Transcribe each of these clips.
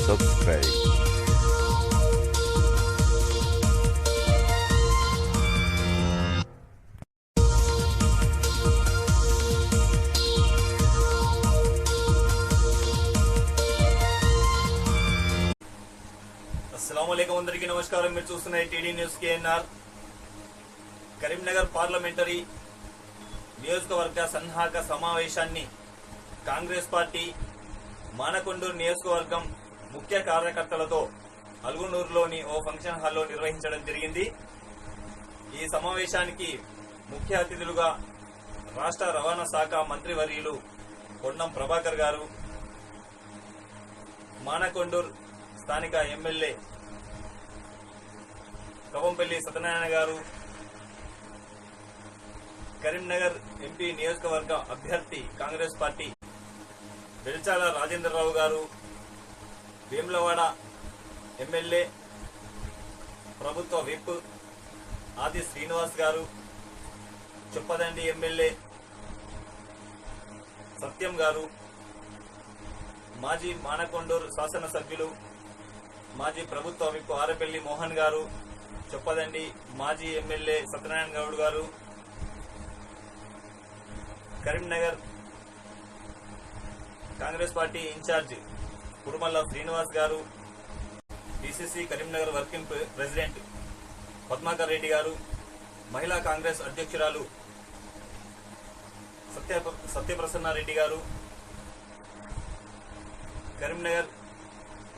subscribe. అస్సలాముఅలైకుం అందరికీ నమస్కారం. మీరు చూస్తున్న TD news KNR. Karimnagar parliamentary నియోజకవర్గ సన్నాహక సమావేశాన్ని కాంగ్రెస్ పార్టీ మానకొండూరు నియోజకవర్గం ముఖ్య కార్యకర్తలతో అల్గునూరులోని ఓ ఫంక్షన్ హాల్లో నిర్వహించడం జరిగింది. ఈ సమావేశానికి ముఖ్య అతిథులుగా రాష్ట్ర రవాణా శాఖ మంత్రివర్యులు పొన్నం ప్రభాకర్ గారు, మానకొండూరు స్థానిక ఎమ్మెల్యే కవంపల్లి సత్యనారాయణ గారు, కరీంనగర్ ఎంపీ నియోజకవర్గ అభ్యర్థి కాంగ్రెస్ పార్టీ బెల్చాల రాజేంద్రరావు గారు, వేములవాడ ఎమ్మెల్యే ప్రభుత్వ విప్ ఆది శ్రీనివాస్ గారు, చొప్పదండి ఎమ్మెల్యే సత్యం గారు, మాజీ మానకొండూరు శాసనసభ్యులు మాజీ ప్రభుత్వ విప్ ఆరపల్లి మోహన్ గారు, చొప్పదండి మాజీ ఎమ్మెల్యే సత్యనారాయణ గౌడ్ గారు, కరీంనగర్ కాంగ్రెస్ పార్టీ ఇన్ఛార్జ్ కుడుమల్ల శ్రీనివాస్ గారు, DCC Karimnagar working president Padmakar Reddy గారు, మహిళా కాంగ్రెస్ అధ్యక్షురాలు సత్యప్రసన్నారెడ్డి గారు, కరీంనగర్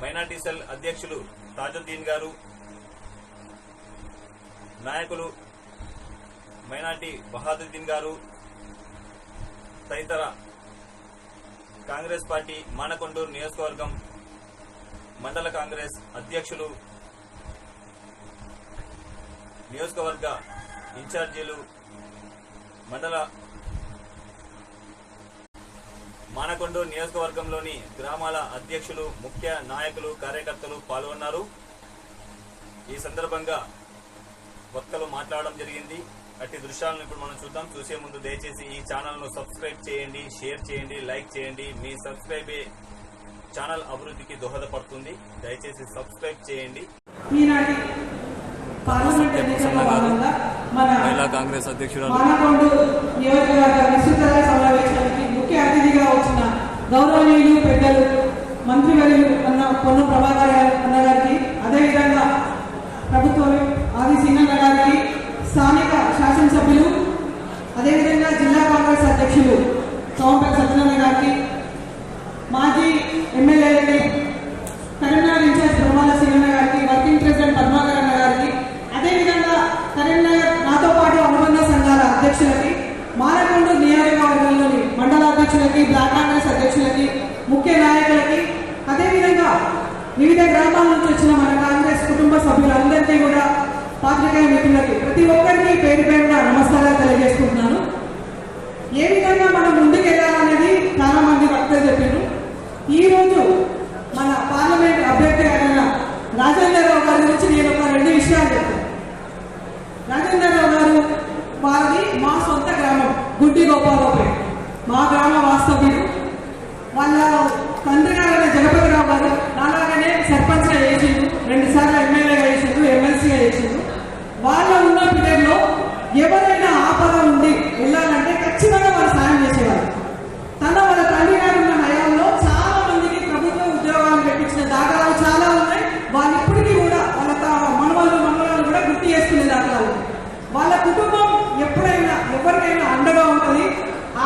మైనార్టీ సెల్ అధ్యక్షులు తాజుద్దీన్ గారు, నాయకులు మైనార్టీ బహాదుద్దీన్ గారు తదితర కాంగ్రెస్ పార్టీ మానకొండూరు నియోజకవర్గం మండల కాంగ్రెస్ అధ్యక్షులు, నియోజకవర్గ ఇన్ఛార్జీలు, మండల మానకొండూరు నియోజకవర్గంలోని గ్రామాల అధ్యక్షులు, ముఖ్య నాయకులు, కార్యకర్తలు పాల్గొన్నారు. ఈ సందర్భంగా వక్తలు మాట్లాడడం జరిగింది. అట్టి దృశ్యాలను ఇప్పుడు మనం చూద్దాం. చూసే ముందు దయచేసి ఈ ఛానల్ ను సబ్స్క్రైబ్ చేయండి, షేర్ చేయండి, లైక్ చేయండి. మీ సబ్స్క్రైబే ఛానల్ అభివృద్ధికి దోహదపడుతుంది. దయచేసి సబ్స్క్రైబ్ చేయండి. మహిళా కాంగ్రెస్ అధ్యక్షురాలు మానకొండూరు నియోజకవర్గ విస్తృత సమావేశానికి ముఖ్య అతిథిగా వచ్చిన గౌరవనీయులు పెద్దలు మంత్రివర్యులు పొన్నం ప్రభాకర్ అన్న గారికి, అదేవిధంగా ప్రభుత్వ ఆది సింగన్న గారికి, స్థానిక శాసనసభ్యులు, అదేవిధంగా జిల్లా కాంగ్రెస్ అధ్యక్షులు కవంపల్లి సత్యనారాయణ గారికి, మాజీ ఎమ్మెల్యేలకి కరీంనగర్ ఇన్ఛార్జ్ బ్రహ్మాల సింగన్న గారికి, వర్కింగ్ ప్రెసిడెంట్ పద్మాకర్ అన్న గారికి, అదేవిధంగా కరీంనగర్ నాతో పాటు అనుబంధ సంఘాల అధ్యక్షులకి, మానకొండూరు నియోజకవర్గంలోని మండల అధ్యక్షులకి, బ్లాక్ కాంగ్రెస్ అధ్యక్షులకి, ముఖ్య నాయకులకి, అదేవిధంగా వివిధ గ్రామాల నుంచి వచ్చిన మన కాంగ్రెస్ కుటుంబ సభ్యులందరికీ కూడా, పాత్రికేయ మిత్రులకి ప్రతి ఒక్కరికి పేరు పేరున నమస్కారాలు తెలియజేసుకుంటున్నాను. ఏ విధంగా మనం ముందుకు వెళ్ళాలనేది చాలా మంది వక్తలు చెప్పారు. ఈ రోజు మన పార్లమెంట్ అభ్యర్థి అయిన రాజేంద్రరావు గారి గురించి నేను ఒక 2 విషయాలు చెప్తాను. రాజేంద్రరావు గారు వారిది మా సొంత గ్రామం గుడ్డి గోపాలపేట, మా గ్రామ వాస్తవ్యుడు. వాళ్ళ తండ్రి గారైన జగపతిరావు గారు నాలాగానే సర్పంచ్గా చేసిండు, 2 సార్లు ఎమ్మెల్యేగా చేసిండు, ఎమ్మెల్సీగా చేసిండు. వాళ్ళ ఉన్న పీరియడ్లో ఎవరైనా ఆపద ఉండి వెళ్ళాలంటే ఖచ్చితంగా వాళ్ళు సాయం చేసేవారు. వాళ్ళ తండ్రి గారు ఉన్న హయాంలో చాలా మందికి ప్రభుత్వ ఉద్యోగాలు పెట్టించిన దాఖలాలు చాలా ఉన్నాయి. వాళ్ళు ఇప్పటికీ కూడా వాళ్ళ మనవాళ్ళు కూడా గుర్తు చేసుకునే దాఖలాలు. వాళ్ళ కుటుంబం ఎప్పుడైనా ఎవరికైనా అండగా ఉంటుంది.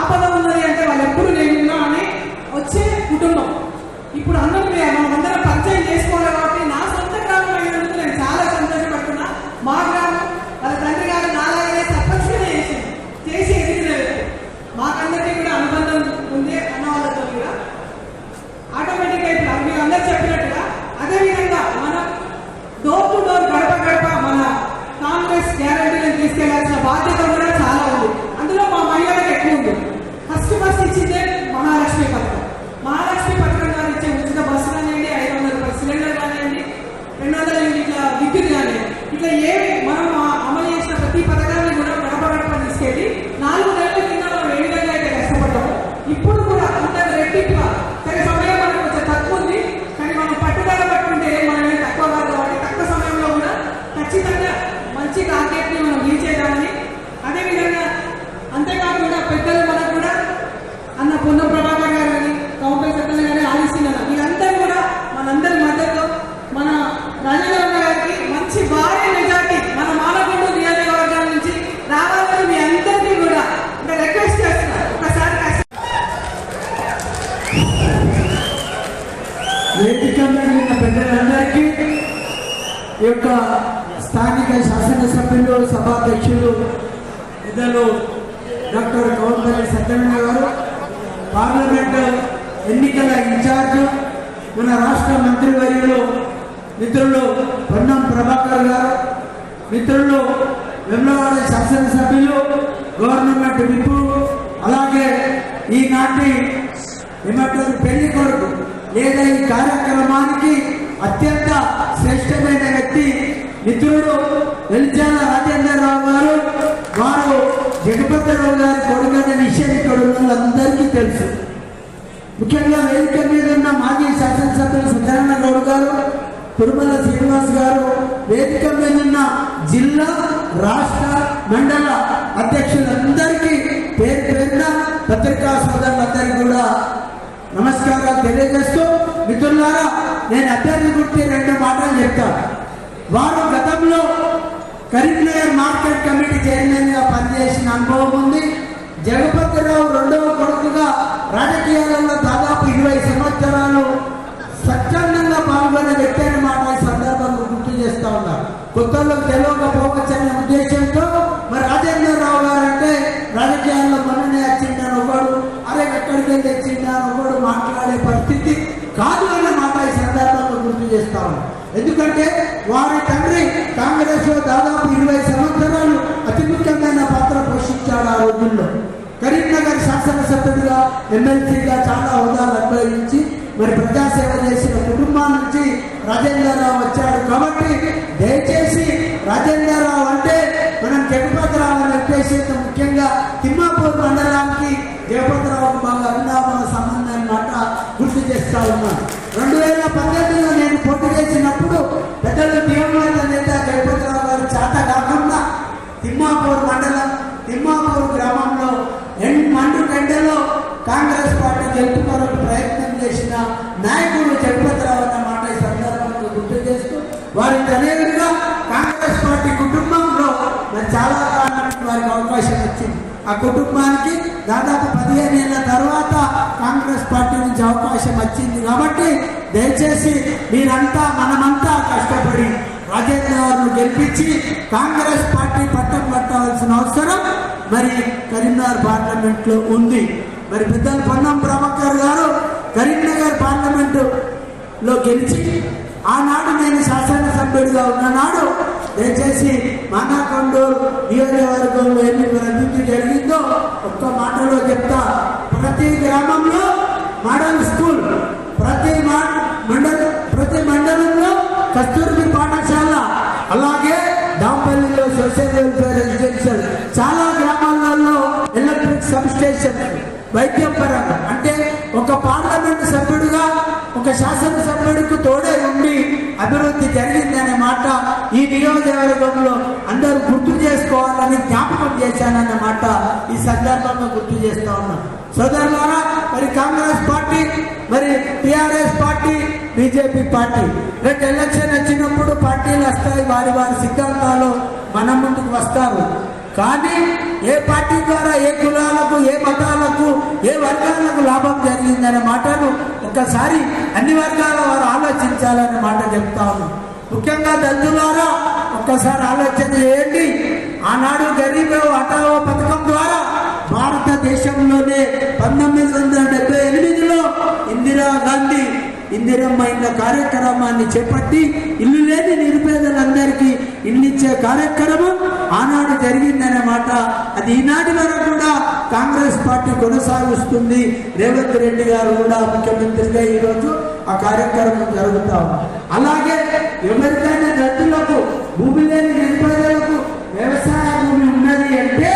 ఆపద ఉన్నది అంటే వాళ్ళు ఎప్పుడు నేనున్నా అని వచ్చే కుటుంబం. ఇప్పుడు మనమందరం పరిచయం చేసుకోవాలి కాబట్టి నా సొంత గ్రామం అయినందుకు నేను చాలా సంతోషపడుతున్నా. మా గ్రామం వాళ్ళ తండ్రి గారు నాలాగనే సర్పంచ్గానే చేసి ఎదిగినది. మాకందరికీ కూడా అనుబంధం ఉంది అన్న వాళ్ళతో కూడా. ఆటోమేటిక్గా ఇప్పుడు మీరు అందరూ చెప్పినట్టుగా అదేవిధంగా మనం డోర్ టు డోర్, గడప గడప మన కాంగ్రెస్ గ్యారంటీలను తీసుకెళ్లాల్సిన బాధ్యత కూడా చాలా ఉంది. అందులో మా మహిళలకు ఎక్కువ ఉంది. ఫస్ట్ ఇచ్చిందే మహాలక్ష్మి పథకం. మహాలక్ష్మి పథకం ద్వారా ఇచ్చే ఉచిత బస్సు కానివ్వండి, 500 రూపాయల సిలిండర్ కానివ్వండి, 200 యూనిట్ల విద్యుత్ కానివ్వండి, ఇట్లా ఏవి మనం అమలు చేసిన ప్రతి పథకాన్ని కూడా గడప గడప తీసుకెళ్లి 4 నెలల కింద మనం ఏ విధంగా అయితే కష్టపడ్డాము ఇప్పుడు కూడా అంత రెట్టింపుగా. సరే సమయం మనకు కొంచెం తక్కువ ఉంది, కానీ మనం పట్టుదల వేదిక మీద ఉన్న పెద్దలందరికీ, ఈ యొక్క స్థానిక శాసనసభ్యులు, సభాధ్యక్షులు పెద్దలు డాక్టర్ కౌంపల్లి సత్యనారాయణ గారు, పార్లమెంటు ఎన్నికల ఇన్ఛార్జ్, మన రాష్ట్ర మంత్రివర్యులు మిత్రులు పొన్నం ప్రభాకర్ గారు, మిత్రులు వెమ్లవాడ శాసనసభ్యులు, గవర్నమెంట్ విప్పు, అలాగే ఈనాటి ఏమంటారు పెళ్లి కొడుకు లేదా ఈ కార్యక్రమానికి అత్యంత శ్రేష్టమైన వ్యక్తి మిత్రుడు వెలిచాల రాజేంద్రరావు గారు. వారు జగపతిరావు గారి కొడుకున్న విషయం ఇక్కడ ఉన్న వాళ్ళందరికీ తెలుసు. ముఖ్యంగా వేదిక మీద ఉన్న మాజీ శాసనసభ్యులు సత్యనారాయణ గౌడ్ గారు, తిరుమల శ్రీనివాస్ గారు, వేదిక మీద ఉన్న జిల్లా, రాష్ట్ర, మండల అధ్యక్షులందరికీ పేరు పేరున పత్రికా సోదరులందరికీ కూడా నమస్కారాలు తెలియజేస్తూ, మిత్రులారా నేను అభ్యర్థి గురించి 2 మాటలు చెప్తాను. వారు గతంలో కరీంనగర్ మార్కెట్ కమిటీ చైర్మన్ గా పనిచేసిన అనుభవం ఉంది. జగపతిరావు రెండవ కొడుకుగా రాజకీయాలలో దాదాపు 20 సంవత్సరాలు స్వచ్ఛందంగా పాల్గొనే వ్యక్తి అనే మాట ఈ సందర్భంగా గుర్తు చేస్తా ఉన్నారు. కొత్తలో తెలియకపోవచ్చనే ఉద్దేశంతో మరి రాజేంద్రరావు గారు అంటే రాజకీయాల్లో మననే వచ్చిందని ఒకడు, అరే ఎక్కడికి వెళ్ళి వచ్చిందని ఒకడు మాట్లాడే పరిస్థితి కాదు అన్న మాట ఈ సందర్భంగా గుర్తు చేస్తా ఉన్నారు. ఎందుకంటే వారి తండ్రి కాంగ్రెస్ లో దాదాపు 20 సంవత్సరాలు అతి ముఖ్యమైన పాత్ర పోషించాడు. ఆ రోజుల్లో కరీంనగర్ శాసనసభ్యుడిగా, ఎమ్మెల్సీగా చాలా హోదాలు అనుభవించి మరి ప్రజాసేవ చేసిన కుటుంబం నుంచి రాజేంద్రరావు వచ్చాడు. కాబట్టి దయచేసి రాజేంద్రరావు అంటే మనం జగపతిరావు అని ఉద్దేశంతో ముఖ్యంగా తిమ్మాపూర్ మండలానికి జగపతిరావుకు బాగా అభినాభావ సంబంధం మాట గుర్తు చేస్తా ఉన్నాను. 2018లో నేను పోటీ చేసినప్పుడు పెద్దలు దివంగత నేత జగపతిరావు గారు చేత కాకుండా తిమ్మాపూర్ మండలం, తిమ్మాపూర్ గ్రామంలో మండుగడ్డలో కాంగ్రెస్ పార్టీ గెలుపు కొరకు ప్రయత్నం చేసిన నాయకుడు జగపతిరావు అన్న మాట ఈ సందర్భంగా గుర్తు చేస్తూ, వారికి అనేకంగా కాంగ్రెస్ పార్టీ కుటుంబంలో చాలా కాలానికి వారికి అవకాశం వచ్చింది. ఆ కుటుంబానికి దాదాపు 15 ఏళ్ల తర్వాత కాంగ్రెస్ పార్టీ నుంచి అవకాశం వచ్చింది. కాబట్టి దయచేసి మీరంతా, మనమంతా కష్టపడి రాజేంద్రరావును గెలిపించి కాంగ్రెస్ పార్టీ పట్టం పట్టవలసిన అవసరం మరి కరీంనగర్ పార్లమెంట్ లో ఉంది. మరి పెద్దలు పొన్నం ప్రభాకర్ గారు కరీంనగర్ పార్లమెంటు లో గెలిచి ఆనాడు నేను శాసనసభ్యుడిగా ఉన్ననాడు దయచేసి మానాకొండూరు నియోజకవర్గంలో ఎన్ని అభివృద్ధి జరిగిందో ఒక్క మాటలో చెప్తా. ప్రతి గ్రామంలో మోడల్ స్కూల్, ప్రతి మండలంలో కస్తూరి పాఠశాల, అలాగే దాంపల్లిలో సోషల్ వెల్ఫేర్ రెసిడెన్షియల్, చాలా గ్రామాలలో ఎలక్ట్రిక్ సబ్ స్టేషన్, వైద్యం పరంగా అంటే ఒక పార్లమెంట్ సభ్యుడిగా ఒక శాసనసభ్యుడికి తోడే ఉండి అభివృద్ధి జరిగిందనే మాట ఈ నియోజకవర్గంలో అందరూ గుర్తు చేసుకోవాలని జ్ఞాపకం చేశానన్న మాట ఈ సందర్భంగా గుర్తు చేస్తా ఉన్నాం. సోదరులారా, మరి కాంగ్రెస్ పార్టీ, మరి TRS party, BJP party 2 election వచ్చినప్పుడు పార్టీలు వస్తాయి, వారి వారి సిద్ధాంతాలు మన ముందుకు వస్తారు. కానీ ఏ పార్టీ ద్వారా ఏ కులాలకు, ఏ మతాలకు, ఏ వర్గాలకు లాభం జరిగిందనే మాటను ఒక్కసారి అన్ని వర్గాల వారు ఆలోచించాలనే మాట చెప్తా ఉన్నాం. ముఖ్యంగా దళితులారా ఒక్కసారి ఆలోచన చేయండి. ఆనాడు గరీబ్ హఠావో పథకం ద్వారా భారతదేశంలోనే 1978లో ఇందిరాగాంధీ ఇందిరమ్మ ఇళ్ళ కార్యక్రమాన్ని చేపట్టి ఇల్లు లేని నిరుపేదలందరికీ ఇల్లు ఇచ్చే కార్యక్రమం ఆనాడు జరిగిందన్నమాట. అది ఈనాటి వరకు కూడా కాంగ్రెస్ పార్టీ కొనసాగిస్తుంది. రేవంత్ రెడ్డి గారు కూడా ముఖ్యమంత్రిగా ఈరోజు ఆ కార్యక్రమం జరుగుతా ఉంది. అలాగే ఎవరికైనా రైతులకు, భూమి లేని నిరుపేదలకు వ్యవసాయ భూమి ఉన్నది అంటే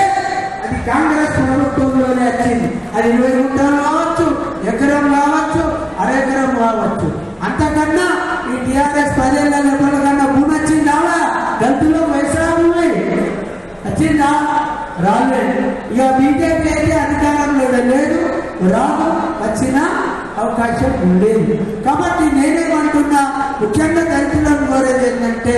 అది కాంగ్రెస్ ప్రభుత్వంలోనే వచ్చింది. అది 20 గుంటలు కావచ్చు, ఎకరం కావచ్చు, అరెకరం కావచ్చు. అంతకన్నా ఈ టిఆర్ఎస్ 10 ఏళ్ల కన్నా భూమి వచ్చిందా? దళితులు వ్యవసాయ భూమి వచ్చిందా? రాలేదు. ఇక బీజేపీ అయితే అధికారంలో లేదు, రాదు, వచ్చిన అవకాశం ఉండేది. కాబట్టి నేనేమంటున్నా, ముఖ్యంగా దళితులను కోరేది ఏంటంటే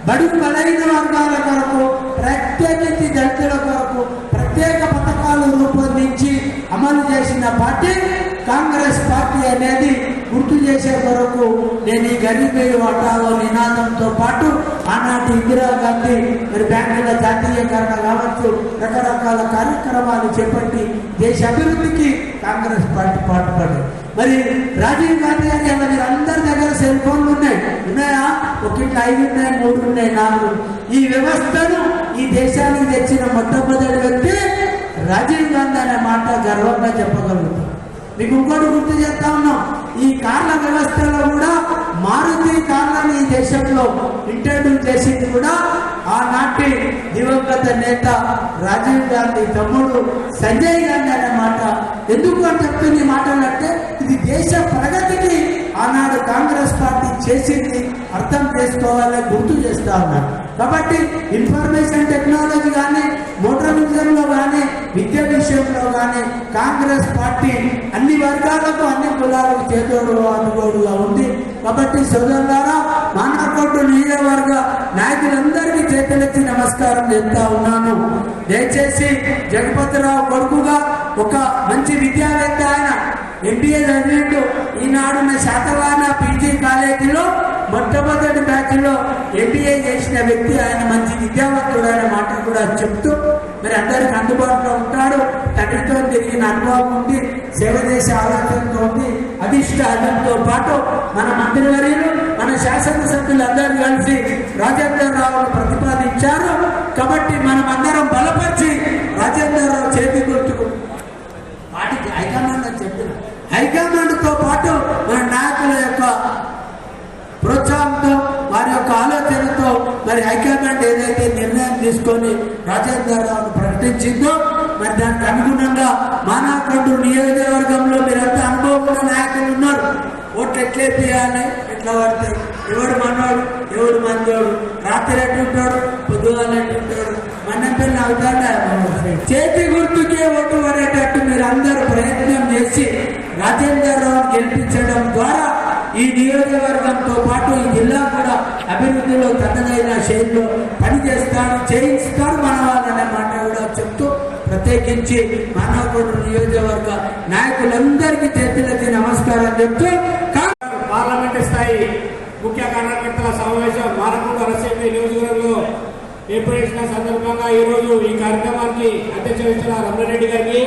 బడుగు బలైన వర్గాల కొరకు, ప్రత్యేకించి దళితుల కొరకు ప్రత్యేక పథకాలు రూపొందించి అమలు చేసిన పార్టీ కాంగ్రెస్ పార్టీ అనేది గుర్తు చేసే కొరకు నేను ఈ గరీబీ హఠావో నినాదంతో పాటు ఆనాటి ఇందిరాగాంధీ మరి బ్యాంకుల జాతీయకరణ కావచ్చు, రకరకాల కార్యక్రమాలు చేపట్టి దేశ అభివృద్ధికి కాంగ్రెస్ పార్టీ పాటుపడింది. మరి రాజీవ్ గాంధీ గారి మీరు అందరి దగ్గర సెల్ ఫోన్లు ఉన్నాయా? ఒకటి 5 ఉన్నాయి, 3 ఉన్నాయి, 4. ఈ వ్యవస్థను ఈ దేశానికి తెచ్చిన మొట్టమొదటి వ్యక్తి రాజీవ్ గాంధీ అనే మాట గర్వంగా చెప్పగలుగుతాం. మీకు ఇంకోటి గుర్తు చేస్తా ఉన్నాం, ఈ కార్ల వ్యవస్థలో కూడా మారుతి కార్లను ఈ దేశంలో ఇంట్రడ్యూస్ చేసింది కూడా ఆనాటి దివంగత నేత రాజీవ్ గాంధీ తమ్ముడు సంజయ్ గాంధీ అనే మాట. ఎందుకు అని చెప్తున్న ఈ మాటలు అంటే ఇది దేశ ప్రగతికి ఆనాడు కాంగ్రెస్ పార్టీ చేసింది అర్థం చేసుకోవాలని గుర్తు చేస్తా ఉన్నారు. కాబట్టి ఇన్ఫర్మేషన్ టెక్నాలజీ కానీ, మోటార్ విషయంలో కానీ, విద్య విషయంలో కానీ కాంగ్రెస్ పార్టీ అన్ని వర్గాలకు, అన్ని కులాలకు చేదోడు అనుగోడుగా ఉంది. కాబట్టి సోదరులారా, మానకొండ నియోజకవర్గ నాయకులందరికీ చేతులెత్తి నమస్కారం చేస్తా ఉన్నాను. దయచేసి జగపతిరావు కొడుకుగా ఒక మంచి విద్యావేత్త, ఆయన MBA చదివిండు. ఈనాడున్న శాతవాహన PG కాలేజీలో మొట్టమొదటి బ్యాచ్ లో MBA చేసిన వ్యక్తి. ఆయన మంచి విద్యావంతుడు అనే మాట కూడా చెప్తూ మరి అందరికి అందుబాటులో ఉంటాడు. తండ్రితో తిరిగిన అనుభవం ఉంది, సేవ చేసే ఆలోచనతో ఉంది. అధిష్టానంతో పాటు మన మంత్రివర్యులు, మన శాసనసభ్యులు అందరూ కలిసి రాజేందర్ రావును ప్రతిపాదించారు. కాబట్టి మనం అందరం బలపరిచి రాజేందర్ రావు చేతి గుర్తుకు వాటికి హైకమాండ్ అని చెప్పిన హైకమాండ్ తో పాటు మన నాయకుల యొక్క ప్రోత్సాహంతో, వారి యొక్క ఆలోచనతో మరి హైకమాండ్ ఏదైతే నిర్ణయం తీసుకొని రాజేందర్ రావును ప్రకటించిందో మరి దానికి అనుగుణంగా మానకొండ నియోజకవర్గంలో మీరంతా అనుభవం ఉన్న నాయకులు ఉన్నారు. ఓట్లు ఎట్లే తీయాలి, ఎట్లా పడతాయి, ఎవడు మనోడు, ఎవడు మందోడు, రాత్రి ఎట్టుంటాడు, పొద్దుగాల ఎట్టుంటాడు, మన్నెపల్లి అవుతాడా, చేతి గుర్తుకే ఓటు పడేటట్టు మీరు అందరూ ప్రయత్నం చేసి రాజేందర్ రావు గెలిపించడం ద్వారా ఈ నియోజకవర్గంతో పాటు ఈ జిల్లా కూడా అభివృద్ధిలో తనదైన శైలిలో పనిచేస్తాడు, చేయిస్తాడు మన వాళ్ళనే మాట కూడా చెప్తూ ప్రత్యేకించి మానకొండ నియోజకవర్గ నాయకులందరికీ చేతులెత్తి నమస్కారం చెప్తూ పార్లమెంటు స్థాయి ముఖ్య కార్యకర్తల సమావేశం మానకొండ అసెంబ్లీ నియోజకవర్గంలో ఏర్పాటు చేసిన సందర్భంగా ఈ రోజు ఈ కార్యక్రమానికి అధ్యక్షత వహించిన రమణారెడ్డి గారికి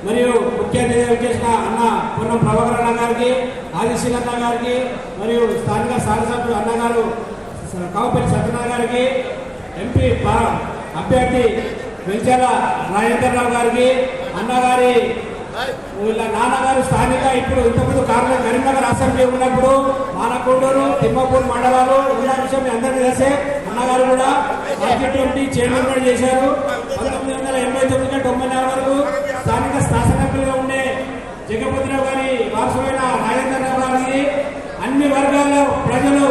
మరియు ముఖ్య అతిథిగా చేసిన అన్న పొన్నం ప్రభాకర్ అన్న గారికి, ఆదిశీలన్న గారికి మరియు స్థానిక శాసనసభ్యులు అన్నగారు కావుపల్లి సత్యనారాయణ గారికి, ఎంపీ అభ్యర్థి వెంచల రాజేందర్ రావు గారికి, అన్నగారి వీళ్ళ నాన్నగారు స్థానిక ఇప్పుడు ఇంతకుముందు కరీంనగర్ అసెంబ్లీ ఉన్నప్పుడు మానకొండూరు, తిమ్మపూర్ మండలాలు ఉన్న విషయం అందరికీ తెలిసే. అన్నగారు కూడా కమిటీ చైర్మన్ కూడా చేశారు. 1989-94 వరకు స్థానిక శాసనసభ్యులుగా ఉండే జగపతిరావు గారి వారసులైన రాజేందర్ రావు గారిని అన్ని వర్గాల ప్రజలు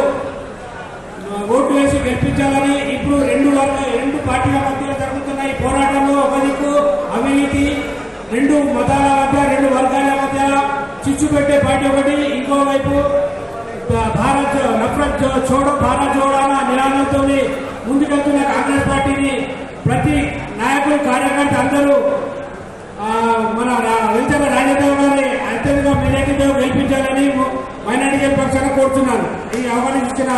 ఓటు వేసి గెలిపించాలని ఇప్పుడు రెండు పార్టీల మధ్య జరుగుతున్న ఈ పోరాటంలో ఒక దిక్కు అవినీతి, 2 మతాల మధ్య, 2 వర్గాల మధ్య చిచ్చు పెట్టే పార్టీ ఒకటి, ఇంకోవైపు భారత్ నఫరత్ చోడో భారత్ జోడో అన్న నినాదంతో ముందుకెళ్తున్న కాంగ్రెస్ పార్టీని ప్రతి నాయకులు, కార్యకర్త అందరూ మన వెంచల రాజేంద్ర గారి అత్యధిక మెజార్టీతో గెలిపించాలని మైనారిటీ పక్షాన కోరుతున్నాను. ఈ అవకాశం ఇచ్చిన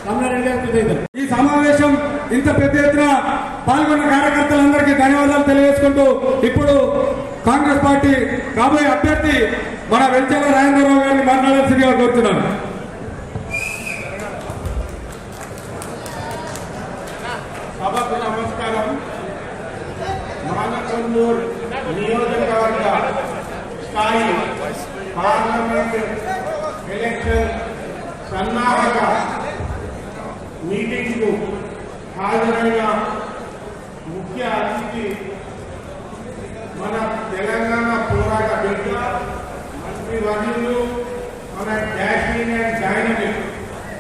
రమణారెడ్డి గారికి ఈ సమావేశం ఇంత పెద్ద ఎత్తున పాల్గొన్న కార్యకర్తలందరికీ ధన్యవాదాలు తెలియజేసుకుంటూ ఇప్పుడు కాంగ్రెస్ పార్టీ కాబోయే అభ్యర్థి మన వెంచల రాజేంద్రరావు గారిని మాట్లాడాల్సిందిగా కోరుతున్నాను. సభకు నమస్కారం. మానకొండూరు నియోజకవర్గ స్థాయి పార్లమెంట్ ఎలక్షన్ సన్నాహక మీటింగ్ కు హాజరైన ముఖ్య అతిథి మన తెలంగాణ పోరాట బిడ్డ మంత్రి వర్యులు మన dashing and dynamic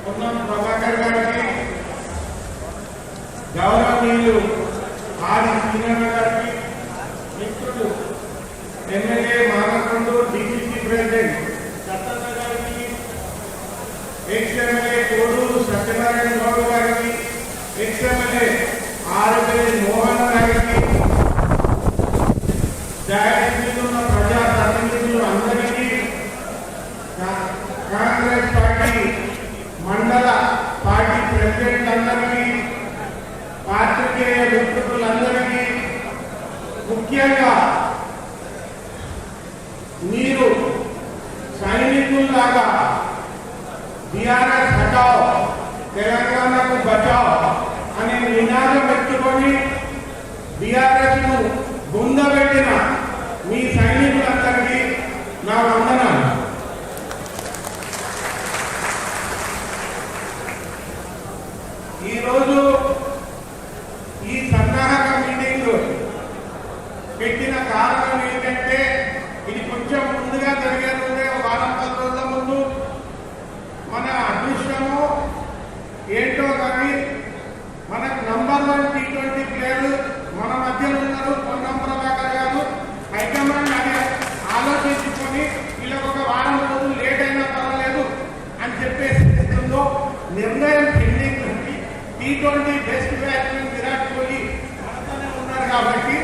Ponnam Prabhakar గారికి, గౌరవనీయులు ఆది శ్రీనన్న గారికి, మిత్రులు MLA Manakondur DCC president Sattanna గారికి, ఎక్స్-ఎమ్మెల్యే కోడూరు సత్యనారాయణ గౌడ్ గారికి, ఎక్స్-ఎమ్మెల్యే ఆర్ఎల్ఏ మోహన్ గారికి, డయాలసిస్ ఉన్న సైనికుల్లాగా బీఆర్ఎస్ హటావ్ తెలంగాణకు బచావ్ అనే నినాదం పెట్టుకొని బీఆర్ఎస్ ను బొందబెట్టిన మీ సైనికులందరికీ నా వందనాలు. ఈరోజు ఈ సన్నాహక మీటింగ్ పెట్టిన కారణం ఏంటంటే ఇది కొంచెం ముందుగా జరిగేది వారం 10 రోజుల ముందు మన అదృష్టము ఏంటో కానీ మనకు నంబర్ 1 T20 ప్లేయర్లు మన మధ్యలో ఉన్నారు. పొన్నం ప్రభాకర్ గారు హైకమాండ్ అని ఆలోచించుకొని వీళ్ళకి ఒక వారం రోజులు లేట్ అయినా పర్వాలేదు అని చెప్పేసి నిర్ణయం పెండింగ్ ఉంది. T20 best batsmen Virat Kohli మనతోనే ఉన్నారు కాబట్టి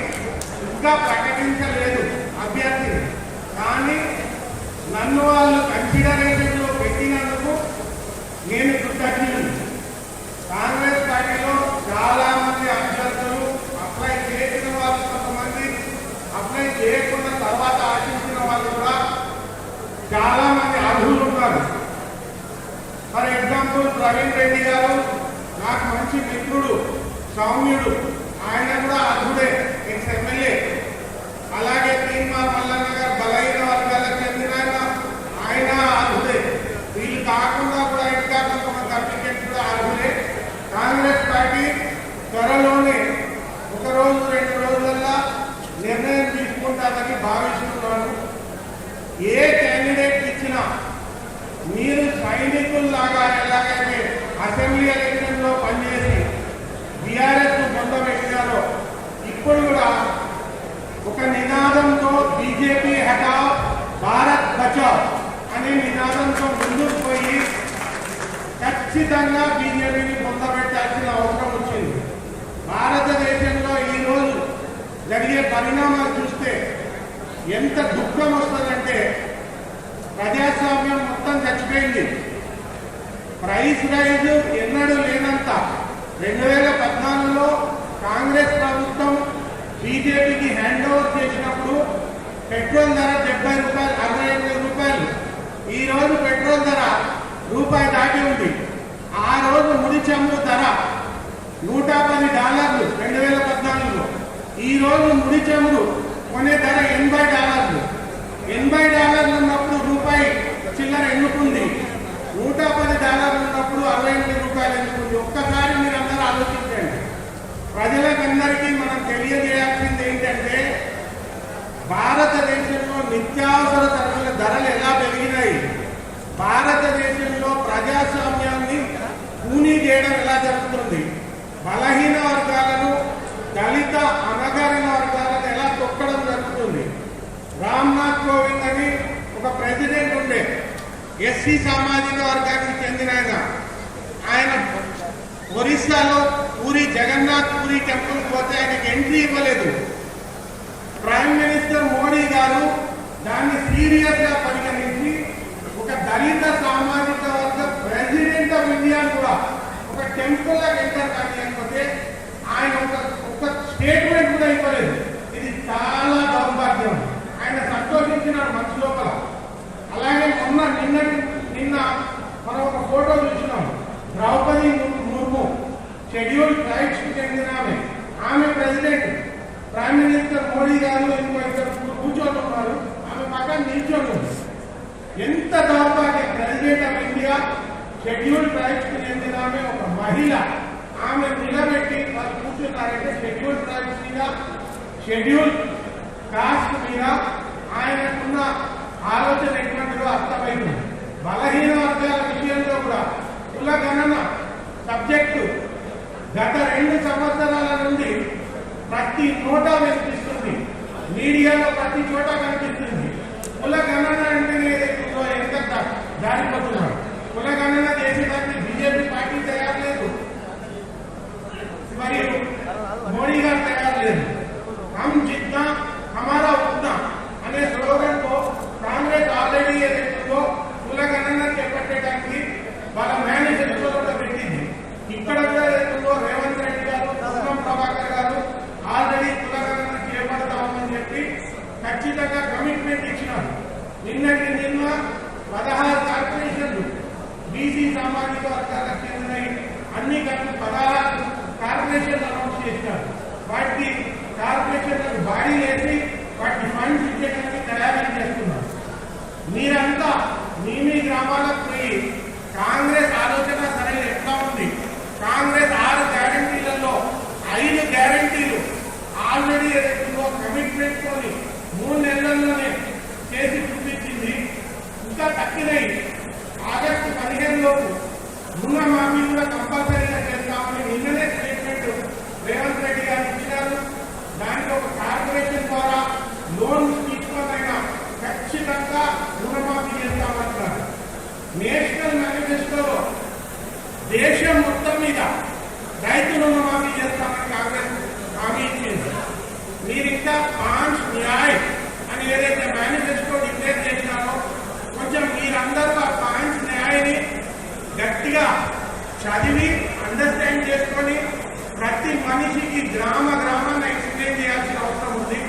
ఇంకా ప్రకటించలేదు అభ్యర్థిని. కానీ నన్ను వాళ్ళు కన్సిడరేషన్ లో పెట్టినందుకు నేను కృతజ్ఞుడు. కాంగ్రెస్ పార్టీలో చాలా మంది అభ్యర్థులు అప్లై చేసిన వాళ్ళు, కొంతమంది అప్లై చేయకుండా తర్వాత ఆశించిన వాళ్ళు కూడా చాలా మంది అర్హులు ఉన్నారు. ఫర్ ఎగ్జాంపుల్ ప్రవీణ్ రెడ్డి గారు నాకు మంచి మిత్రుడు, సౌమ్యుడు, ఆయన కూడా అర్హుడే, ఎక్స్ ఎమ్మెల్యే. అలాగే తీన్మార్ మల్లన్న గారు బలహీన వర్గాలకు చెందిన ఆయన అర్హుడే. వీళ్ళు కాకుండా కూడా ఇంకా కొంతమంది అప్లికెంట్స్ కూడా అర్హులే. కాంగ్రెస్ పార్టీ త్వరలోనే 1 రోజు 2 రోజులల్లా నిర్ణయం తీసుకుంటారని భావిస్తున్నాను. ఏ క్యాండిడేట్ ఇచ్చినా మీరు సైనికుల్లాగా ఎలాగైతే అసెంబ్లీ ఎలక్షన్ లో పనిచేసి బీఆర్ఎస్ ను పొందబెట్టినారో ఇప్పుడు కూడా ఒక నినాదంతో బీజేపీ హటావ్ భారత్ బచావ్ అనే నినాదంతో ముందుకు పోయి ఖచ్చితంగా బీజేపీని పొందబెట్టాల్సిన అవసరం వచ్చింది. భారతదేశంలో ఈరోజు జరిగే పరిణామాలు చూస్తే ఎంత దుఃఖం వస్తుందంటే ప్రజాస్వామ్యం మొత్తం చచ్చిపోయింది. ప్రైస్ రైజ్ ఎన్నడూ లేనంత 2014లో కాంగ్రెస్ ప్రభుత్వం బీజేపీకి హ్యాండ్ ఓవర్ చేసినప్పుడు పెట్రోల్ ధర 70 రూపాయలు, 68 రూపాయలు. ఈ రోజు పెట్రోల్ ధర రూపాయి దాటి ఉంది. ఆ రోజు ముడి చమురు ధర $110 2014లో. ఈ రోజు ముడి చమురు కొనే ధర $80. $80 ఉన్నప్పుడు రూపాయి చిల్లర ఎన్నుకుంది, $110 ఉన్నప్పుడు 68 రూపాయలు ఎన్నుకుంది. ఒక్కసారి మీరు అందరూ ఆలోచించండి. ప్రజలకందరికీ మనం తెలియజేయాల్సింది ఏంటంటే భారతదేశంలో నిత్యావసర సరుకుల ధరలు ఎలా పెరిగినాయి, భారతదేశంలో ప్రజాస్వామ్యాన్ని కూనీ చేయడం ఎలా జరుగుతుంది, బలహీన వర్గాలను, దళిత అనగారిన వర్గాలను ఎలా తొక్కడం జరుగుతుంది. రామ్నాథ్ కోవింద్ అని ఒక ప్రెసిడెంట్ ఉండే, ఎస్సీ సామాజిక వర్గానికి చెందిన ఆయన ఒరిస్సాలో పూరి జగన్నాథ్ పూరి టెంపుల్ పోతే ఆయనకి ఎంట్రీ ఇవ్వలేదు. ప్రైమ్ మినిస్టర్ మోడీ గారు దాన్ని సీరియస్ గా పరిగణించి ఒక దళిత సామాజిక వర్గ ప్రెసిడెంట్ ఆఫ్ ఇండియా కూడా ఒక టెంపుల్ లా ఎంటర్ కానియకపోతే ఆయన ఒక స్టేట్మెంట్ కూడా ఇవ్వలేదు. ఇది చాలా దౌర్భాగ్యం. ఆయన సంతోషించినాడు మనసు లోపల. అలాగే నిన్న మనం ఒక ఫోటో చూసినాం. ద్రౌపది ముర్ము షెడ్యూల్ ట్రైబ్స్ కి చెందిన ఆమె ప్రెసిడెంట్. ప్రైమ్ మినిస్టర్ మోడీ గారు ఇంకో ఇద్దరు కూర్చొని ఉన్నారు, ఆమె పక్కన నిల్చొని ఉంది. ఎంత దౌర్భాగ్యం. President of India, schedule tribes కి చెందిన ఒక మహిళ, ఆమె నిలబెట్టి వాళ్ళు కూర్చున్నారంటే షెడ్యూల్ ట్రైబ్స్ మీద, షెడ్యూల్ కాస్ట్ మీద ఆయనకున్న ఆలోచన ఎటువంటిదో అర్థమైంది. బలహీన వర్గాల విషయంలో కూడా కుల గణన సబ్జెక్టు గత 2 సంవత్సరాల నుండి ప్రతి నోటా వినిపిస్తుంది, మీడియాలో ప్రతి చోట కనిపిస్తుంది. కుల గణన అంటే ఎంత జారిపోతున్నారు. కుల గణన చేసేదానికి బీజేపీ పార్టీ తయారు లేదు, మరియు మోడీ గారు తయారు లేదు. హమ్ జిత్నా హమారా ఉత్నా అనే స్లోగన్ తో కాంగ్రెస్ ఆల్రెడీ ఏదైతుందో కుల గణన చేపట్టడానికి వాళ్ళ మేనిఫెస్టోలో పెట్టింది. ఇక్కడ కూడా ఏదైతుందో రేవంత్ రెడ్డి గారు, పొన్నం ప్రభాకర్ గారు ఆల్రెడీ కుల గణన చేపడతామని చెప్పి ఖచ్చితంగా కమిట్మెంట్ ఇచ్చినారు. నిన్న 16 కార్పొరేషన్లు బీసీ సామాజిక వర్గాలకు చెందినవి అన్ని కలిపి 16 కార్పొరేషన్లు అనౌన్స్ చేసినారు. వాటి కార్పొరేషన్లకు బాడీ వేసి వాటి ఫండ్స్ ఇచ్చేటానికి తయారీ చేస్తున్నారు. మీరంతా మీ గ్రామాలకు పోయి కాంగ్రెస్ ఆలోచన సరైన ఎట్లా ఉంది, కాంగ్రెస్ 6 గ్యారంటీలలో 5 గ్యారంటీలు ఆల్రెడీ ఏదైతుందో కమిట్మెంట్ తోని 3 నెలల్లోనే చేసి చూపించింది. ఇంకా తక్కినవి ఆగస్టు 15 లోపు రుణమాఫీ కూడా కంపల్సరీగా చేస్తామని నిన్ననే స్టేట్మెంట్ రేవంత్ రెడ్డి గారు ఇచ్చినారు. దానికి ఒక కార్పొరేషన్ ద్వారా లోన్ తీసుకోనైనా ఖచ్చితంగా రుణమాఫీ చేస్తామంటున్నారు. నేషనల్ మేనిఫెస్టోలో దేశం మొత్తం మీద రైతు రుణమాఫీ చేస్తామని కాంగ్రెస్ హామీ ఇచ్చింది. మీరు ఇంకా 5 న్యాయ్ అని ఏదైతే మేనిఫెస్టో డిక్లేర్ చేసినారో కొంచెం మీరందరూ ఆ 5 న్యాయని గట్టిగా చదివి అండర్స్టాండ్ చేసుకొని ప్రతి మనిషికి గ్రామాన్ని ఎక్స్ప్లెయిన్ చేయాల్సిన అవసరం ఉంది.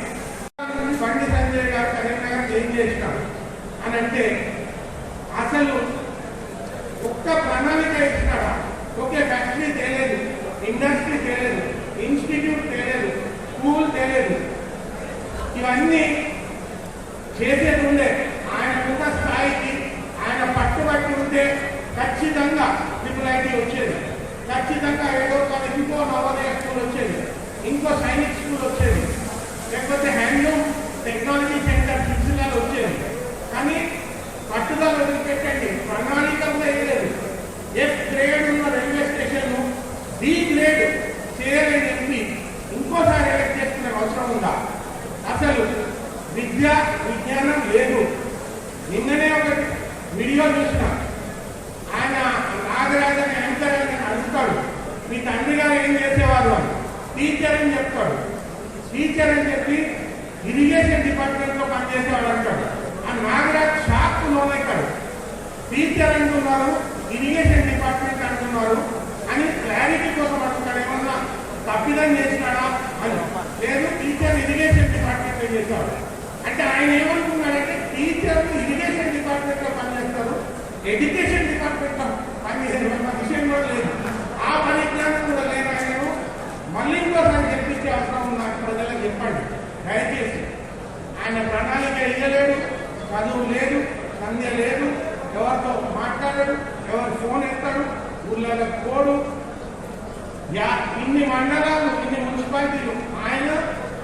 బండి సంజయ్ గారు కరీంనగర్ ఏం చేసినారు అని అంటే అసలు ఒక్క ప్రణాళిక ఇచ్చినాడా? ఒకే ఫ్యాక్టరీ తేలేదు, ఇండస్ట్రీ తేలేదు, ఇన్స్టిట్యూట్ తేలేదు, స్కూల్ తేలేదు. ఇవన్నీ చేసేది ఉండే ఆయన ఉన్న స్థాయికి ఆయన పట్టుబట్టి ఉంటే ఖచ్చితంగా ట్రిపుల్ వచ్చేది, ఖచ్చితంగా ఏదో కానీ ఇంకో నవోదయ స్కూల్ వచ్చేది, ఇంకో సైనిక్ స్కూల్ వచ్చేది, లేకపోతే హ్యాండ్లూమ్ టెక్నాలజీ సెంటర్ శిక్షణలు వచ్చేది. కానీ పట్టుదల వదిలిపెట్టండి, ప్రణాళిక కూడా వేయలేదు. ఎఫ్ గ్రేడ్ ఉన్న రైల్వే స్టేషన్ డి గ్రేడ్ చేయలేని ఎంపీ ఇంకోసారి ఎలక్ట్ చేసుకునే అవసరం ఉందా? అసలు విజ్ఞానం లేదు. నిన్ననే ఒక వీడియో చూసిన, ఆయన నాగరాజన్ యాంకర్ అని అడుగుతాడు, మీ తండ్రి గారు ఏం చేసేవారు అని. టీచర్ అని చెప్తాడు. టీచర్ అని చెప్పి ఇరిగేషన్ డిపార్ట్మెంట్ లో పనిచేసేవాడు అంటాడు. ఆ నాగరాజ్ షాక్ లోనైతాడు. టీచర్ అంటున్నారు, ఇరిగేషన్ డిపార్ట్మెంట్ అంటున్నారు అని క్లారిటీ కోసం అడుగుతాడు. ఏమన్నా తప్పిదం చేసినాడా అని. లేదు, టీచర్ ఇరిగేషన్ డిపార్ట్మెంట్ చేసేవాడు అంటే ఆయన ఏమనుకున్నాడంటే టీచర్లు ఇరిగేషన్ డిపార్ట్మెంట్ లో పనిచేస్తారు, ఎడ్యుకేషన్ డిపార్ట్మెంట్ లో పనిచేసే విషయం కూడా లేదు. ఆ పరిజ్ఞానం కూడా లేదు. ఆయన మళ్ళీ ఇంకోసారి చెప్పించే అవసరం ఉంది. ప్రజలకు చెప్పండి దయచేసి. ఆయన ప్రణాళిక ఇయ్యలేడు, చదువు లేదు, సంధ్య లేదు, ఎవరితో మాట్లాడాడు, ఎవరు ఫోన్ ఎత్తాడు, ఊళ్ళలో పోడు. ఇన్ని మండలాలు, ఇన్ని మున్సిపాలిటీలు ఆయన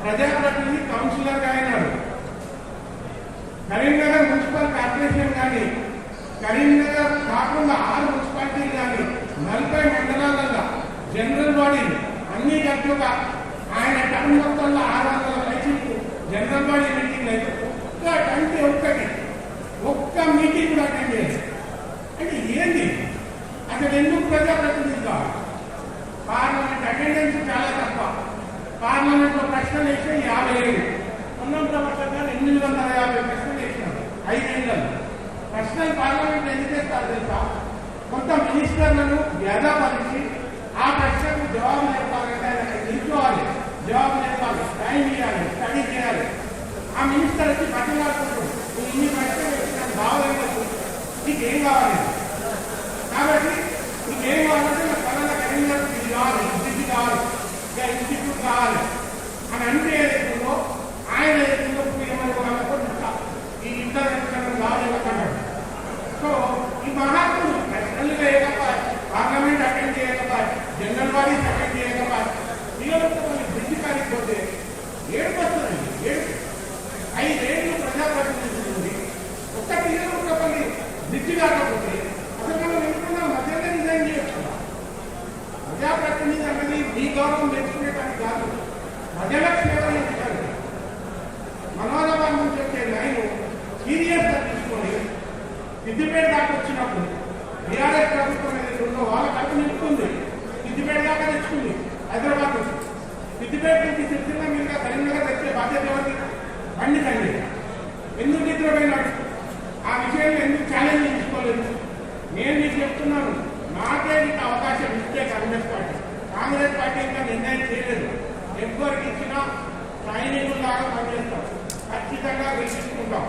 ప్రజాప్రతినిధి కౌన్సిలర్గా అయినాడు. కరీంనగర్ మున్సిపల్ కార్పొరేషన్ కానీ, కరీంనగర్ కాకుండా 6 మున్సిపాలిటీలు కానీ, 40 మండలాలలో జనరల్ బాడీలు అన్ని గట్లుగా ఆయన టర్మ్ మొత్తంలో 600 పైసలకు జనరల్ బాడీ మీటింగ్ అయితే ఒక్క మీటింగ్ కూడా అటెండ్ చేయాలి అంటే ఏంది? అసలు ఎందుకు ప్రజాప్రతినిధి కావాలి? పార్లమెంట్ అటెండెన్స్ చాలా తక్కువ. పార్లమెంట్ లో ప్రశ్నలు వేస్తే 57, పొన్నం ప్రభాకర్ గారు 850 ప్రశ్నలు వేసినారు 5 ఏళ్లలో. ప్రశ్నలు పార్లమెంట్ ఎందుకు వేస్తారు తెలుసా? కొంత మినిస్టర్లను వ్యధపరిచి ఆ ప్రశ్నకు జవాబు చెప్పాలంటే ఆయన నిల్చోవాలి, జవాబు చెప్పాలి, టైం ఇవ్వాలి, స్టడీ చేయాలి. ఆ మినిస్టర్ వచ్చి బతిలాడుకుంటాడు, నువ్వు ఇన్ని ప్రశ్నలు వేసినాను బాగోలేదు, నీకేం కావాలి? కాబట్టి నీకేం కావాలంటే నా కళల కరీంనగర్ ఇది కావాలి, ఇది కావాలి, ఇంకా ఇన్స్టిట్యూట్ కావాలి అని అంటే ఏదైతుందో ఆయన ఏదైతుందో ఏమని వాళ్ళకు ఈ ఇంటర్నేషనల్ కావాలన్నాడు. సో ఈ మహాత్ముడు ప్రశ్నలు వేయకపోయి, పార్లమెంట్ అటెండ్ చేయకపోయి, జనరల్ బాడీస్ అటెండ్ చేయకపోయి, నియోజకవర్గం బ్రిడ్జి కాలిపోతే ఏడుకొస్తుందండి. 5 ఏళ్ళు ప్రజాప్రతినిధి ఉంది, ఒక్క నియోజకవర్గం బ్రిడ్జి కాకపోతే అసలు మనం ఎందుకున్నా మధ్యలో డిజైన్ చేయొచ్చు. ప్రజాప్రతినిధి అన్నది మీ గౌరవం తెచ్చుకునేటానికి కాదు, ప్రజలకు సేవ చేయాలి. మనోరవాళ్ళ నుంచి వచ్చే లైన్ సీరియస్ గా తీసుకొని సిద్దిపేట దాకా వచ్చినప్పుడు బీఆర్ఎస్ ప్రభుత్వం ఏదైతే ఉందో వాళ్ళ కట్టు నిలుపుతుంది. సిద్దిపేట దాకా తెచ్చుకుంది హైదరాబాద్ నుంచి. సిద్దిపేట నుంచి సిరిసిల్ల మీద కరీంనగర్ తెచ్చే బాధ్యత ఎవరిది? బండి సంజయ్. ఎందుకు నిద్రపోయినాడు? ఆ విషయంలో ఎందుకు ఛాలెంజ్ తీసుకోలేదు? నేను మీకు చెప్తున్నాను, నాకే నీకు అవకాశం ఇస్తే కాంగ్రెస్ పార్టీ ఇంకా నిర్ణయం చేయలేదు. ఎవరికి ఇచ్చినా సైనికుల్లాగా పనిచేస్తాం, ఖచ్చితంగా గెలుచుకుంటాం.